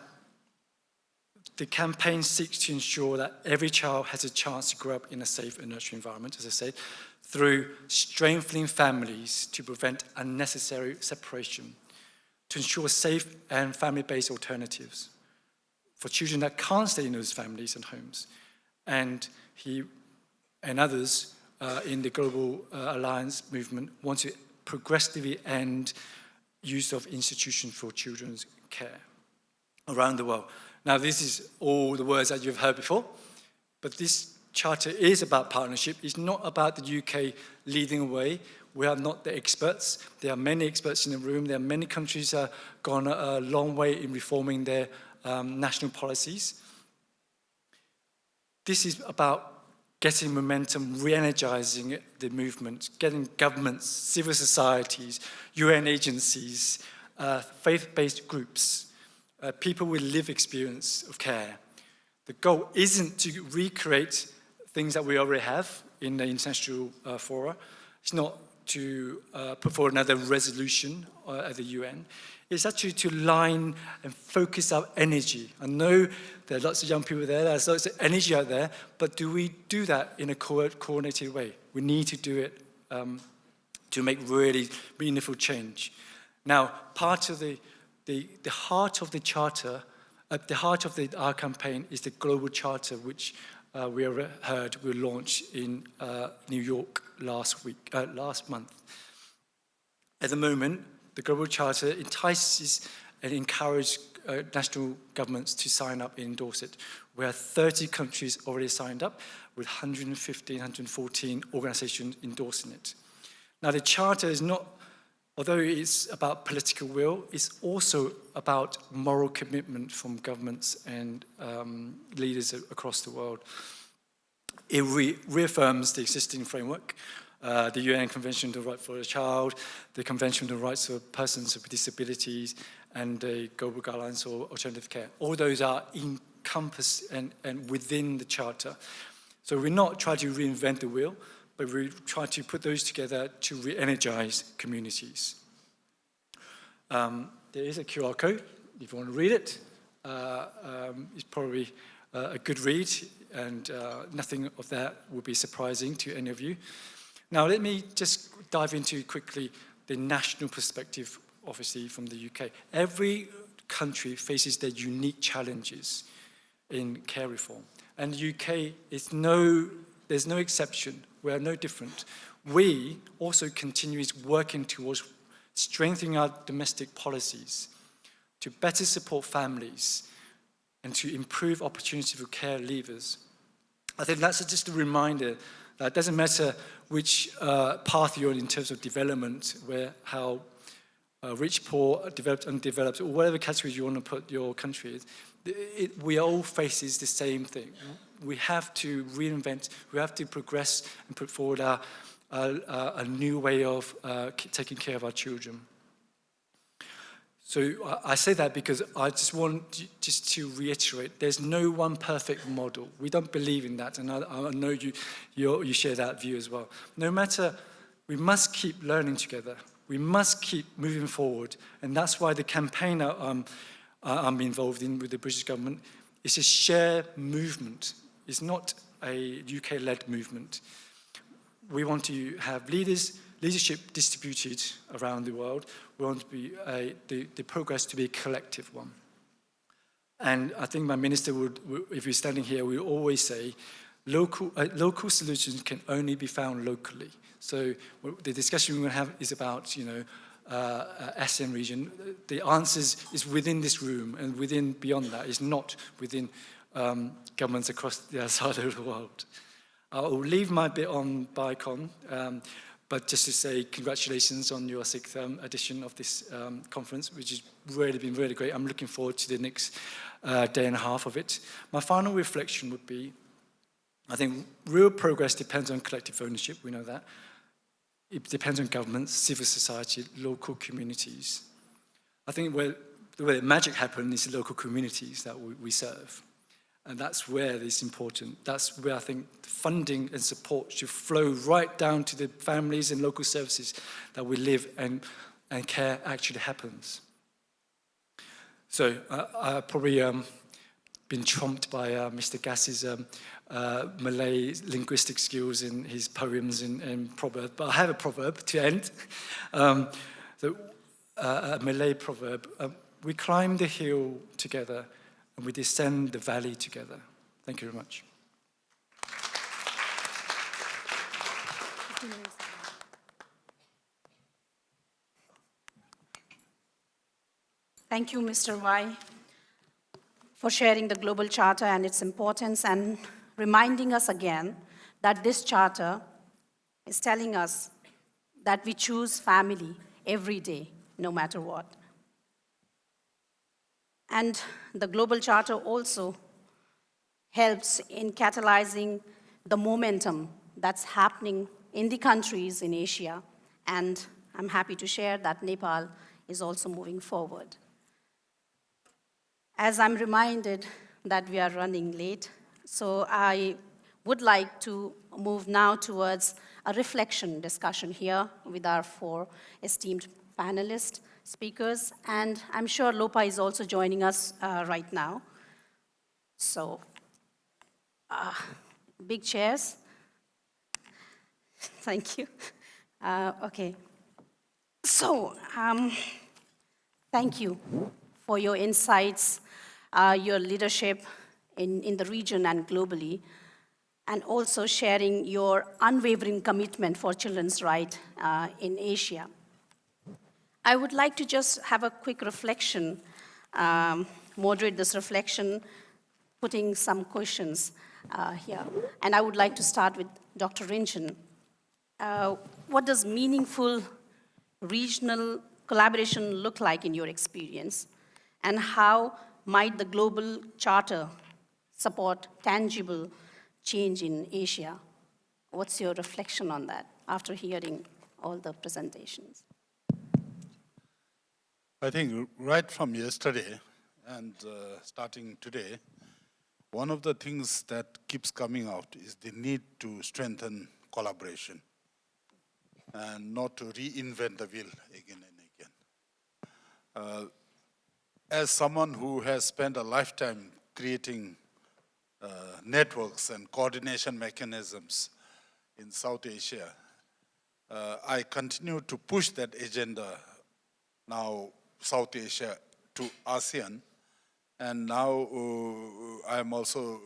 the campaign seeks to ensure that every child has a chance to grow up in a safe and nurturing environment, as I said, through strengthening families to prevent unnecessary separation, to ensure safe and family-based alternatives for children that can't stay in those families and homes. And he and others in the Global Alliance movement want to progressively end use of institutions for children's care around the world. Now, this is all the words that you've heard before, but this charter is about partnership. It's not about the UK leading the way. We are not the experts. There are many experts in the room. There are many countries that have gone a long way in reforming their national policies. This is about getting momentum, re-energizing the movement, getting governments, civil societies, UN agencies, faith-based groups, people with lived experience of care. The goal isn't to recreate things that we already have in the international fora. It's not to put forward another resolution at the UN. It's actually to line and focus our energy. I know there are lots of young people there, there's lots of energy out there, but do we do that in a coordinated way? We need to do it to make really meaningful change. Now, part of the heart of the charter, at the heart of our campaign is the Global Charter, which we heard will launch in New York last month. At the moment, the Global Charter entices and encourages national governments to sign up and endorse it. We have 30 countries already signed up, with 115, 114 organizations endorsing it. Now, the Charter is not, although it's about political will, it's also about moral commitment from governments and leaders across the world. It reaffirms the existing framework, the UN Convention on the Right for the Child, the Convention on the Rights of Persons with Disabilities, and the Global Guidelines for Alternative Care. All those are encompassed and within the Charter. So we're not trying to reinvent the wheel, but we try to put those together to re-energize communities. There is a QR code, if you want to read it. It's probably a good read, and nothing of that will be surprising to any of you. Now, let me just dive into quickly the national perspective, obviously, from the UK. Every country faces their unique challenges in care reform, and the UK is there's no exception. We are no different. We also continue working towards strengthening our domestic policies to better support families and to improve opportunity for care leavers. I think that's just a reminder that it doesn't matter which path you're on in terms of development, how rich, poor, developed, undeveloped, or whatever categories you want to put your country in, we all faces the same thing. We have to reinvent, we have to progress and put forward a new way of taking care of our children. So I say that because I just want to reiterate, there's no one perfect model. We don't believe in that, and I know you share that view as well. No matter, we must keep learning together. We must keep moving forward, and that's why the campaign I'm involved in with the British government is a shared movement. It's not a UK-led movement. We want to have leadership distributed around the world. We want to be the progress to be a collective one. And I think my minister would, if he's standing here, we always say, local solutions can only be found locally. So the discussion we're going to have is about, ASEAN region. The answers is within this room, and beyond that is not within governments across the other side of the world. I'll leave my bit on BICON, but just to say congratulations on your 6th edition of this conference, which has really been really great. I'm looking forward to the next day and a half of it. My final reflection would be, I think real progress depends on collective ownership, we know that. It depends on governments, civil society, local communities. I think the way magic happens is the local communities that we serve. And that's where it's important. That's where I think funding and support should flow right down to the families and local services that we live and care actually happens. So I've probably been trumped by Mr. Gass's Malay linguistic skills in his poems and proverbs. But I have a proverb to end. A Malay proverb. We climb the hill together and we descend the valley together. Thank you very much. Thank you, Mr. Wai, for sharing the Global Charter and its importance and reminding us again that this charter is telling us that we choose family every day, no matter what. And the Global Charter also helps in catalyzing the momentum that's happening in the countries in Asia. And I'm happy to share that Nepal is also moving forward. As I'm reminded that we are running late, so I would like to move now towards a reflection discussion here with our 4 esteemed panelists, speakers, and I'm sure Lopa is also joining us right now. So, big chairs. Thank you. Okay. So, thank you for your insights, your leadership in the region and globally, and also sharing your unwavering commitment for children's rights in Asia. I would like to just have a quick reflection, moderate this reflection, putting some questions here. And I would like to start with Dr. Rinchen. What does meaningful regional collaboration look like in your experience? And how might the Global Charter support tangible change in Asia? What's your reflection on that after hearing all the presentations? I think right from yesterday and starting today, one of the things that keeps coming out is the need to strengthen collaboration and not to reinvent the wheel again and again. As someone who has spent a lifetime creating networks and coordination mechanisms in South Asia, I continue to push that agenda now South Asia to ASEAN, and now I'm also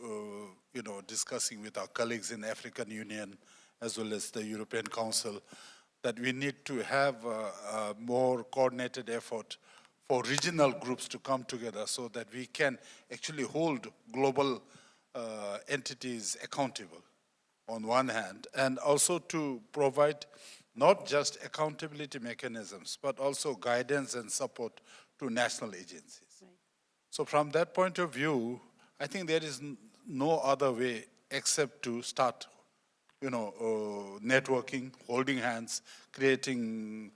discussing with our colleagues in the African Union as well as the European Council that we need to have a more coordinated effort for regional groups to come together so that we can actually hold global entities accountable on one hand, and also to provide not just accountability mechanisms, but also guidance and support to national agencies. Right. So from that point of view, I think there is no other way except to start, networking, holding hands, creating,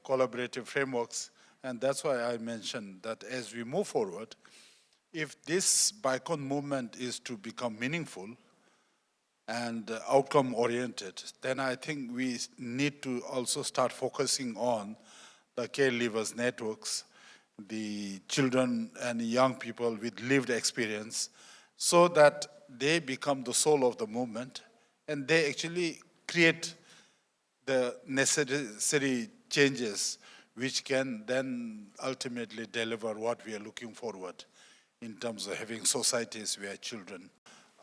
collaborative frameworks. And that's why I mentioned that as we move forward, if this BICON movement is to become meaningful and outcome-oriented, then I think we need to also start focusing on the caregivers networks, the children and young people with lived experience, so that they become the soul of the movement and they actually create the necessary changes which can then ultimately deliver what we are looking forward in terms of having societies where children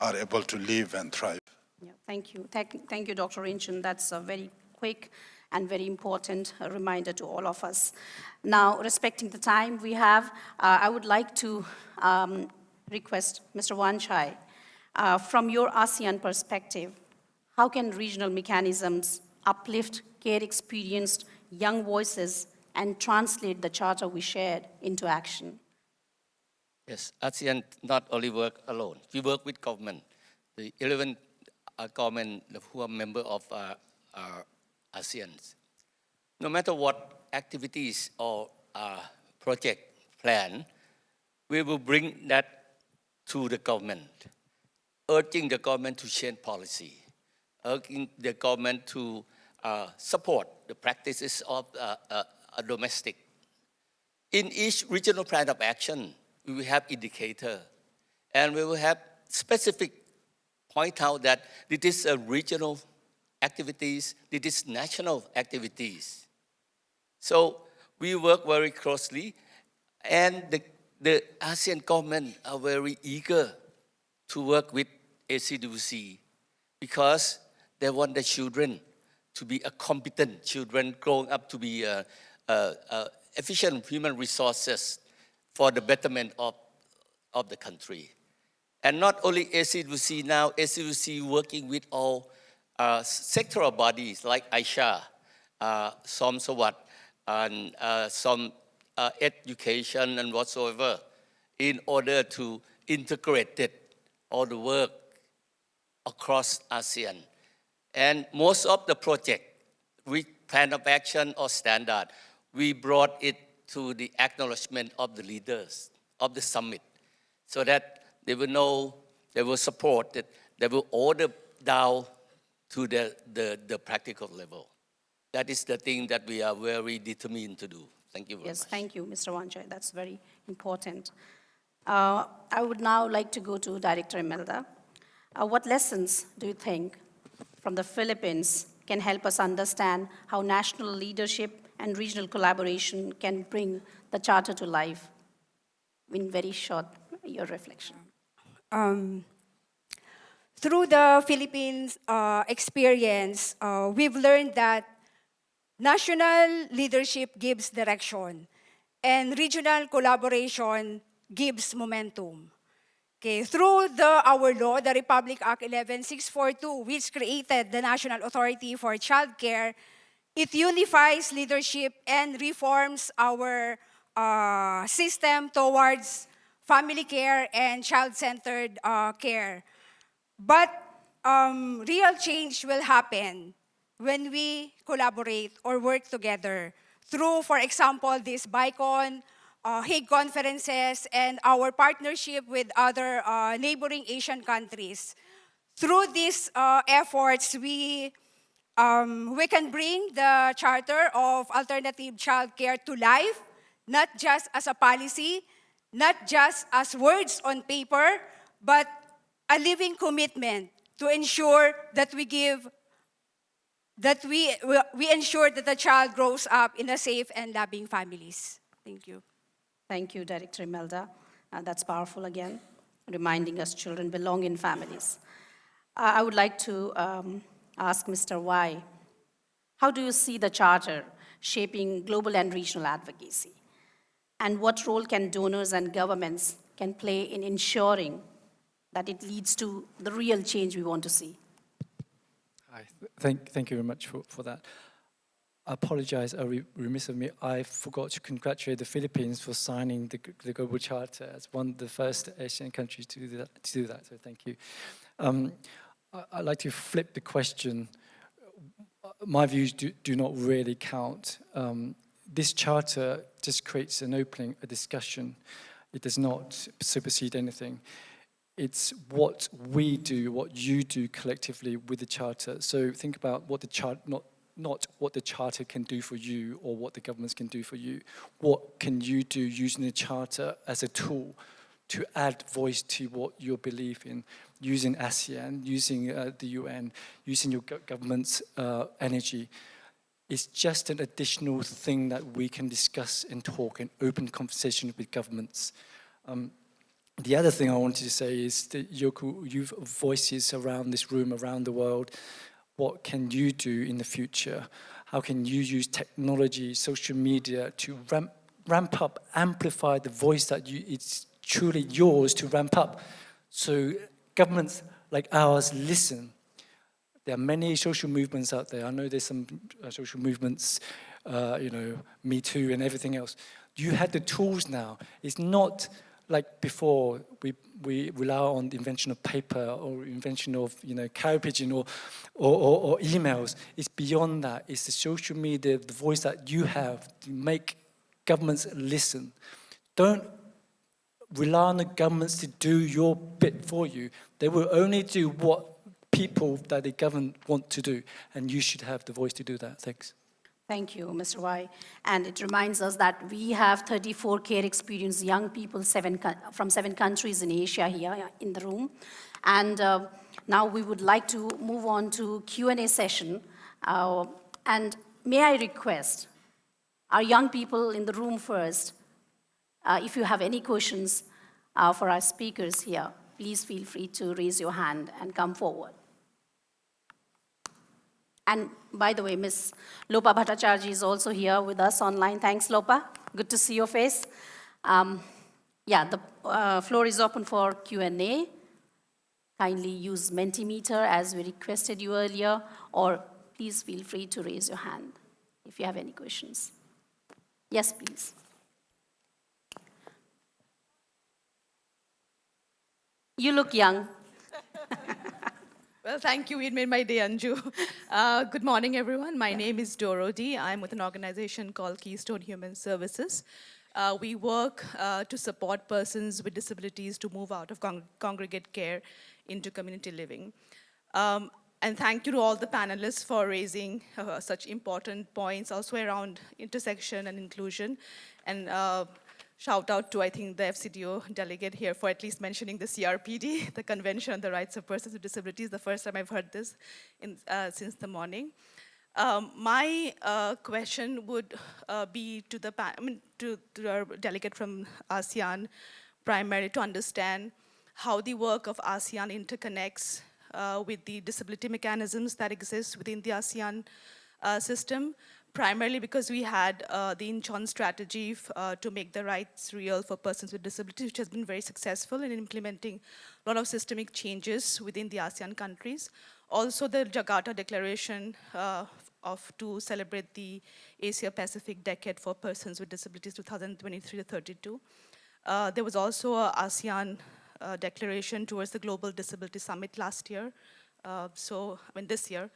are able to live and thrive. Yeah, thank you. Thank you, Dr. Rinchen. That's a very quick and very important reminder to all of us. Now, respecting the time we have, I would like to request Mr. Wanchai, from your ASEAN perspective, how can regional mechanisms uplift care-experienced young voices and translate the charter we shared into action? Yes, ASEAN not only work alone. We work with government. The 11 government who are member of ASEAN. No matter what activities or project plan, we will bring that to the government, urging the government to change policy, urging the government to support the practices of a domestic. In each regional plan of action, we will have indicator, and we will have specific point out that this is a regional activities, this is national activities. So we work very closely, and the ASEAN government are very eager to work with ACWC because they want the children to be a competent children growing up to be efficient human resources for the betterment of the country. And not only ACWC now, ACWC working with all sectoral bodies like Aisha, Som Sawat, and some education and whatsoever, in order to integrate all the work across ASEAN. And most of the project, with plan of action or standard, we brought it to the acknowledgement of the leaders of the summit, so that they will know, they will support it, they will order down to the practical level. That is the thing that we are very determined to do. Thank you very much. Yes, thank you, Mr. Wanchai. That's very important. I would now like to go to Director Imelda. What lessons do you think from the Philippines can help us understand how national leadership and regional collaboration can bring the Charter to life? In very short, your reflection. Through the Philippines experience, we've learned that national leadership gives direction and regional collaboration gives momentum. Okay, through our law, the Republic Act 11642, which created the National Authority for Child Care, it unifies leadership and reforms our system towards family care and child-centered care. But real change will happen when we collaborate or work together through, for example, this BICON, Hague conferences, and our partnership with other neighboring Asian countries. Through these efforts, we can bring the Charter of Alternative Child Care to life, not just as a policy, not just as words on paper, but a living commitment to ensure that we ensure that the child grows up in a safe and loving families. Thank you. Thank you, Director Imelda. That's powerful again, reminding us children belong in families. I would like to ask Mr. Wai, how do you see the Charter shaping global and regional advocacy? And what role can donors and governments can play in ensuring that it leads to the real change we want to see. Hi, thank you very much for that. I apologize, remiss of me. I forgot to congratulate the Philippines for signing the Global Charter as one of the first Asian countries to do that, so thank you. I'd like to flip the question. My views do not really count. This charter just creates an opening, a discussion. It does not supersede anything. It's what we do, what you do collectively with the charter. So think about what the charter, not what the charter can do for you or what the governments can do for you. What can you do using the charter as a tool to add voice to what you believe in, using ASEAN, using the UN, using your government's energy. It's just an additional thing that we can discuss and talk and open conversation with governments. The other thing I wanted to say is that you've voices around this room, around the world. What can you do in the future? How can you use technology, social media to ramp up, amplify the voice that it's truly yours to ramp up? So governments like ours listen. There are many social movements out there. I know there's some social movements, Me Too and everything else. You have the tools now. It's not like before, we rely on the invention of paper or invention of carrier pigeon or emails. It's beyond that. It's the social media, the voice that you have to make governments listen. Don't rely on the governments to do your bit for you. They will only do what people that the government want to do, and you should have the voice to do that. Thanks. Thank you, Mr. Wai. And it reminds us that we have 34 care experienced young people from 7 countries in Asia here in the room. And now we would like to move on to Q&A session. And may I request our young people in the room first, if you have any questions for our speakers here, please feel free to raise your hand and come forward. And by the way, Ms. Lopa Bhattacharjee is also here with us online. Thanks, Lopa. Good to see your face. The floor is open for Q&A. Kindly use Mentimeter as we requested you earlier, or please feel free to raise your hand if you have any questions. Yes, please. You look young. Well, thank you. It made my day, Anju. Good morning, everyone. My name is Dorothy. I'm with an organization called Keystone Human Services. We work to support persons with disabilities to move out of congregate care into community living. And thank you to all the panelists for raising such important points also around intersection and inclusion. And shout out to, I think, the FCDO delegate here for at least mentioning the CRPD, the Convention on the Rights of Persons with Disabilities. The first time I've heard this since the morning. My question would be to to our delegate from ASEAN, primarily to understand how the work of ASEAN interconnects with the disability mechanisms that exist within the ASEAN system. Primarily because we had the Incheon strategy to make the rights real for persons with disabilities, which has been very successful in implementing a lot of systemic changes within the ASEAN countries. Also, the Jakarta Declaration to celebrate the Asia-Pacific Decade for Persons with Disabilities 2023-32. There was also an ASEAN declaration towards the Global Disability Summit last year. This year.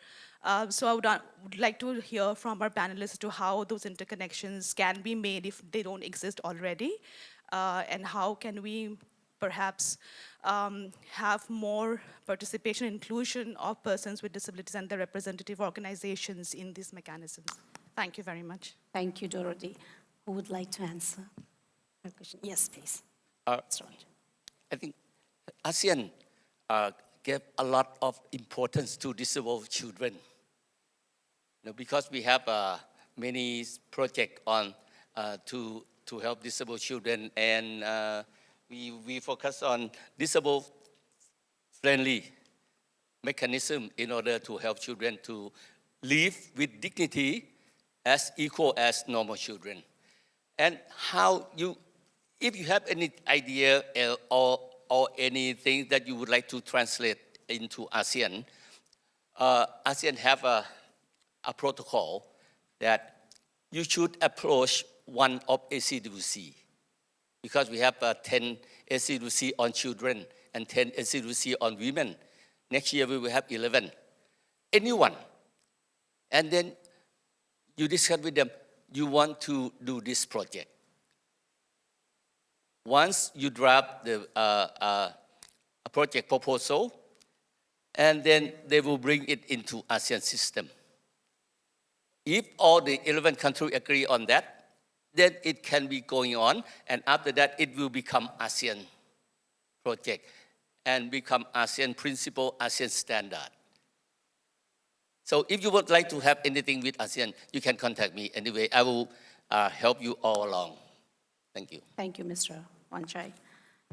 So I would like to hear from our panelists to how those interconnections can be made if they don't exist already, and how can we perhaps have more participation and inclusion of persons with disabilities and their representative organizations in these mechanisms. Thank you very much. Thank you, Dorothy. Who would like to answer her question? Yes, please. Sorry. I think ASEAN gave a lot of importance to disabled children. Because we have many projects on to help disabled children, and we focus on disabled-friendly mechanism in order to help children to live with dignity as equal as normal children. And how if you have any idea or or anything that you would like to translate into ASEAN, ASEAN have a protocol that you should approach one of ACWC, because we have 10 ACWC on children and 10 ACWC on women. Next year we will have 11. Anyone. And then you discuss with them, you want to do this project. Once you draft the a project proposal, and then they will bring it into ASEAN system. If all the 11 countries agree on that, then it can be going on, and after that, it will become ASEAN project and become ASEAN principle, ASEAN standard. So if you would like to have anything with ASEAN, you can contact me. Anyway, I will help you all along. Thank you. Thank you, Mr. Wanchai.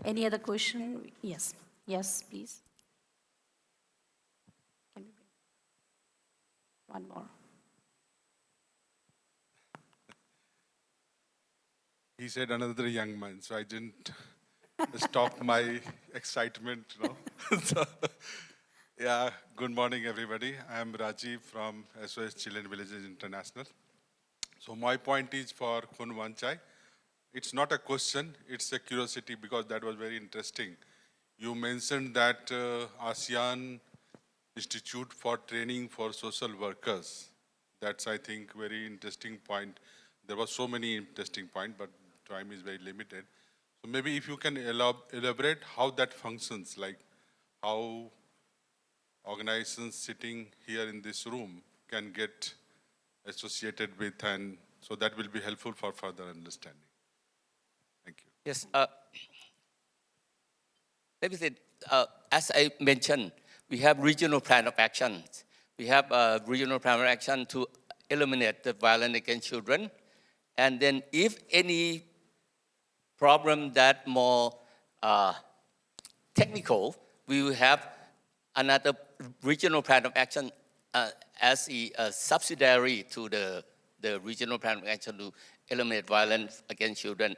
Any other question? Yes. Yes, please. Can we bring one more? He said another young man, so I didn't stop my excitement, you know. So, yeah, good morning, everybody. I'm Rajiv from SOS Children Villages International. So my point is for Khun Wanchai. It's not a question, it's a curiosity, because that was very interesting. You mentioned that ASEAN Institute for Training for Social Workers. That's, I think, very interesting point. There were so many interesting points, but time is very limited. So maybe if you can elaborate how that functions, like how organizations sitting here in this room can get associated with, and so that will be helpful for further understanding. Thank you. Yes. Let me say, as I mentioned, we have regional plan of action. We have a regional plan of action to eliminate the violence against children. And then if any problem that more technical, we will have another regional plan of action as a subsidiary to the regional plan of action to eliminate violence against children.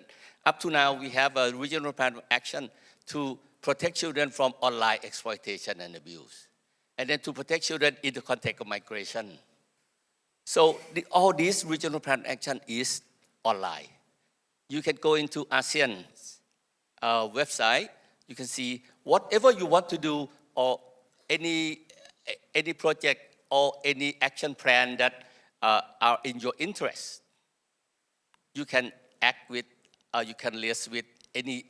Up to now, we have a regional plan of action to protect children from online exploitation and abuse, and then to protect children in the context of migration. So all these regional plan of action is online. You can go into ASEAN's website. You can see whatever you want to do, or any project or any action plan that are in your interest. You can act with, you can liaise with any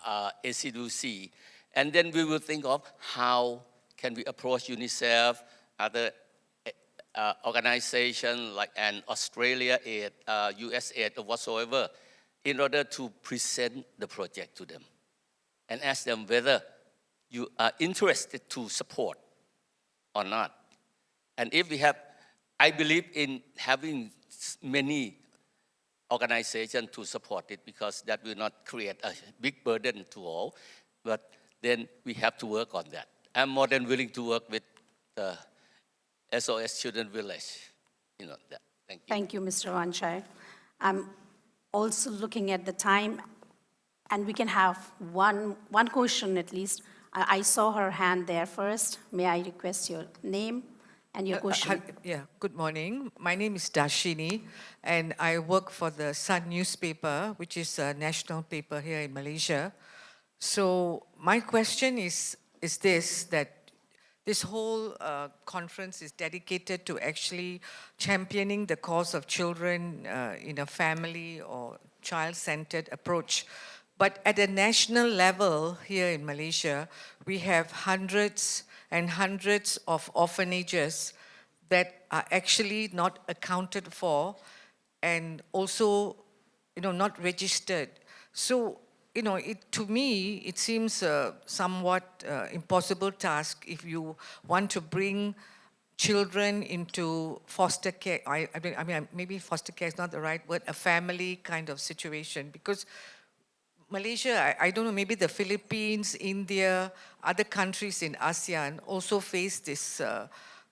ACWC, and then we will think of how can we approach UNICEF, other organizations like an Australia aid, US aid, or whatsoever, in order to present the project to them and ask them whether you are interested to support or not. And if we have, I believe in having many organizations to support it, because that will not create a big burden to all, but then we have to work on that. I'm more than willing to work with the SOS Children Village, you know that. Thank you. Thank you, Mr. Wanchai. I'm also looking at the time, and we can have one question at least. I saw her hand there first. May I request your name and your question? Good morning. My name is Dashini, and I work for the Sun newspaper, which is a national paper here in Malaysia. So my question is this, that this whole conference is dedicated to actually championing the cause of children in a family or child-centered approach. But at a national level here in Malaysia, we have hundreds and hundreds of orphanages that are actually not accounted for and also, not registered. So, to me, it seems a somewhat impossible task if you want to bring children into foster care. I mean, maybe foster care is not the right word, a family kind of situation, because Malaysia, I don't know, maybe the Philippines, India, other countries in ASEAN also face this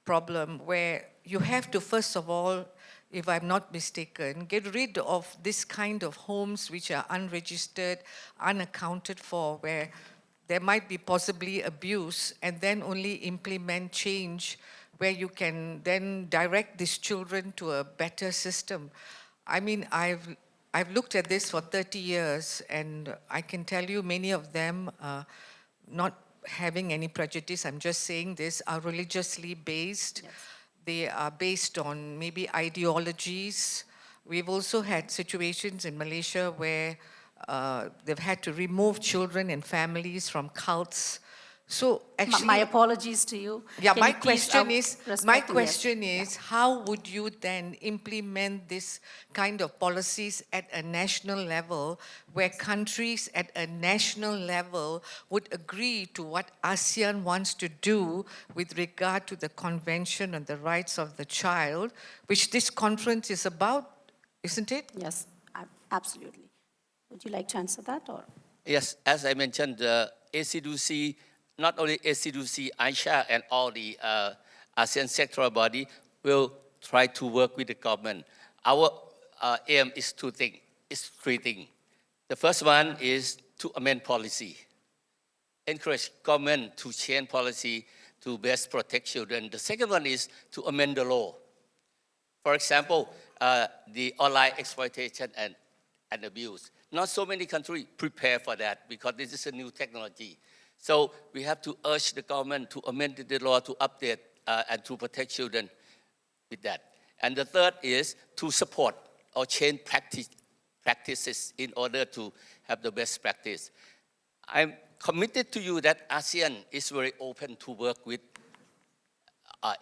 problem where you have to, first of all, if I'm not mistaken, get rid of this kind of homes which are unregistered, unaccounted for, where there might be possibly abuse, and then only implement change where you can then direct these children to a better system. I mean, I've looked at this for 30 years, and I can tell you many of them, not having any prejudice, I'm just saying this, are religiously based. Yes. They are based on maybe ideologies. We've also had situations in Malaysia where they've had to remove children and families from cults. So actually, My apologies to you. yeah, Can my you please, question yes. is, how would you then implement this kind of policies at a national level, where countries at a national level would agree to what ASEAN wants to do with regard to the Convention on the Rights of the Child, which this conference is about, isn't it? Yes, absolutely. Would you like to answer that, or? Yes, as I mentioned, the ACWC, not only ACWC, AISHA, and all the ASEAN sectoral body will try to work with the government. Our aim is three things. The first one is to amend policy, encourage government to change policy to best protect children. The second one is to amend the law. For example, the online exploitation and abuse. Not so many countries prepare for that because this is a new technology. So we have to urge the government to amend the law to update and to protect children with that. And the third is to support or change practices in order to have the best practice. I'm committed to you that ASEAN is very open to work with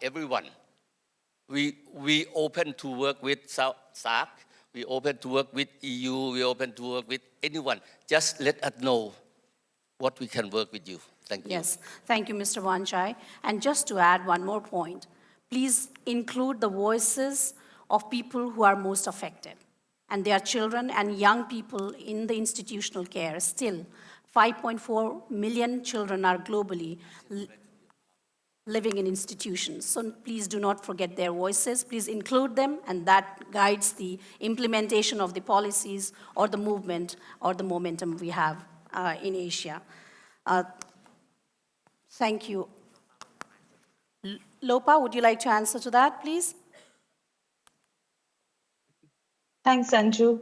everyone. We open to work with SAARC, we open to work with EU, we open to work with anyone. Just let us know what we can work with you. Thank you. Yes, thank you, Mr. Wanchai. And just to add one more point, please include the voices of people who are most affected. And they are children and young people in the institutional care. Still, 5.4 million children are globally living in institutions. So please do not forget their voices. Please include them, and that guides the implementation of the policies or the movement or the momentum we have in Asia. Thank you. Lopa, would you like to answer to that, please? Thanks, Anju.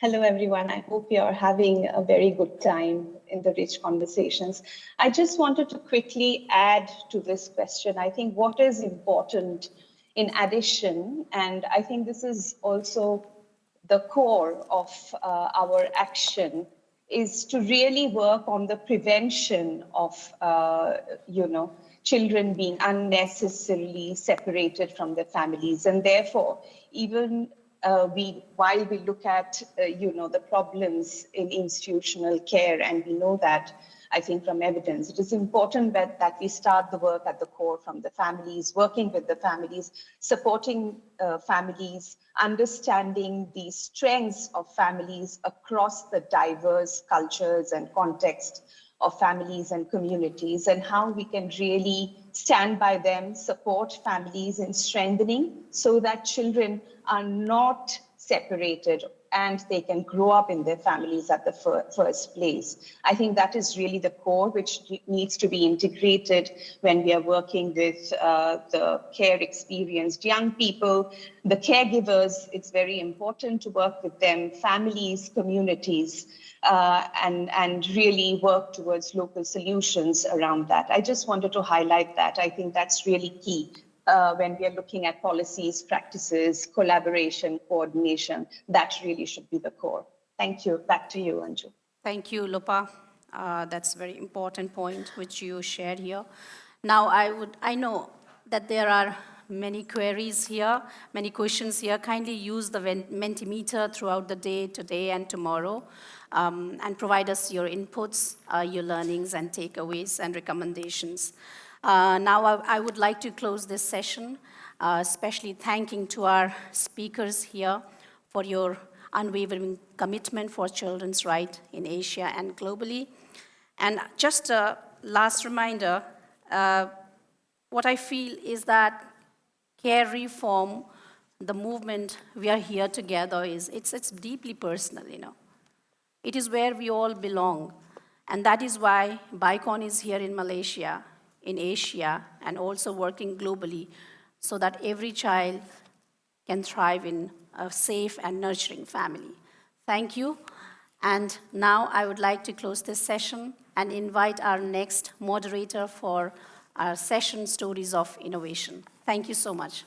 Hello, everyone. I hope you're having a very good time in the rich conversations. I just wanted to quickly add to this question. I think what is important in addition, and I think this is also the core of our action, is to really work on the prevention of, children being unnecessarily separated from their families. And therefore, even while we look at, the problems in institutional care, and we know that, I think from evidence, it is important that we start the work at the core from the families, working with the families, supporting families, understanding the strengths of families across the diverse cultures and context of families and communities, and how we can really stand by them, support families in strengthening so that children are not separated and they can grow up in their families at the first place. I think that is really the core, which needs to be integrated when we are working with the care experienced young people, the caregivers. It's very important to work with them, families, communities, and really work towards local solutions around that. I just wanted to highlight that. I think that's really key. When we are looking at policies, practices, collaboration, coordination, that really should be the core. Thank you. Back to you, Anju. Thank you, Lopa. That's a very important point which you shared here. Now, I know that there are many queries here, many questions here. Kindly use the Mentimeter throughout the day, today and tomorrow, and provide us your inputs, your learnings and takeaways and recommendations. Now, I would like to close this session, especially thanking to our speakers here for your unwavering commitment for children's rights in Asia and globally. And just a last reminder, what I feel is that care reform, the movement we are here together, it's deeply personal, It is where we all belong. And that is why BICON is here in Malaysia, in Asia, and also working globally so that every child can thrive in a safe and nurturing family. Thank you. And now I would like to close this session and invite our next moderator for our session, Stories of Innovation. Thank you so much.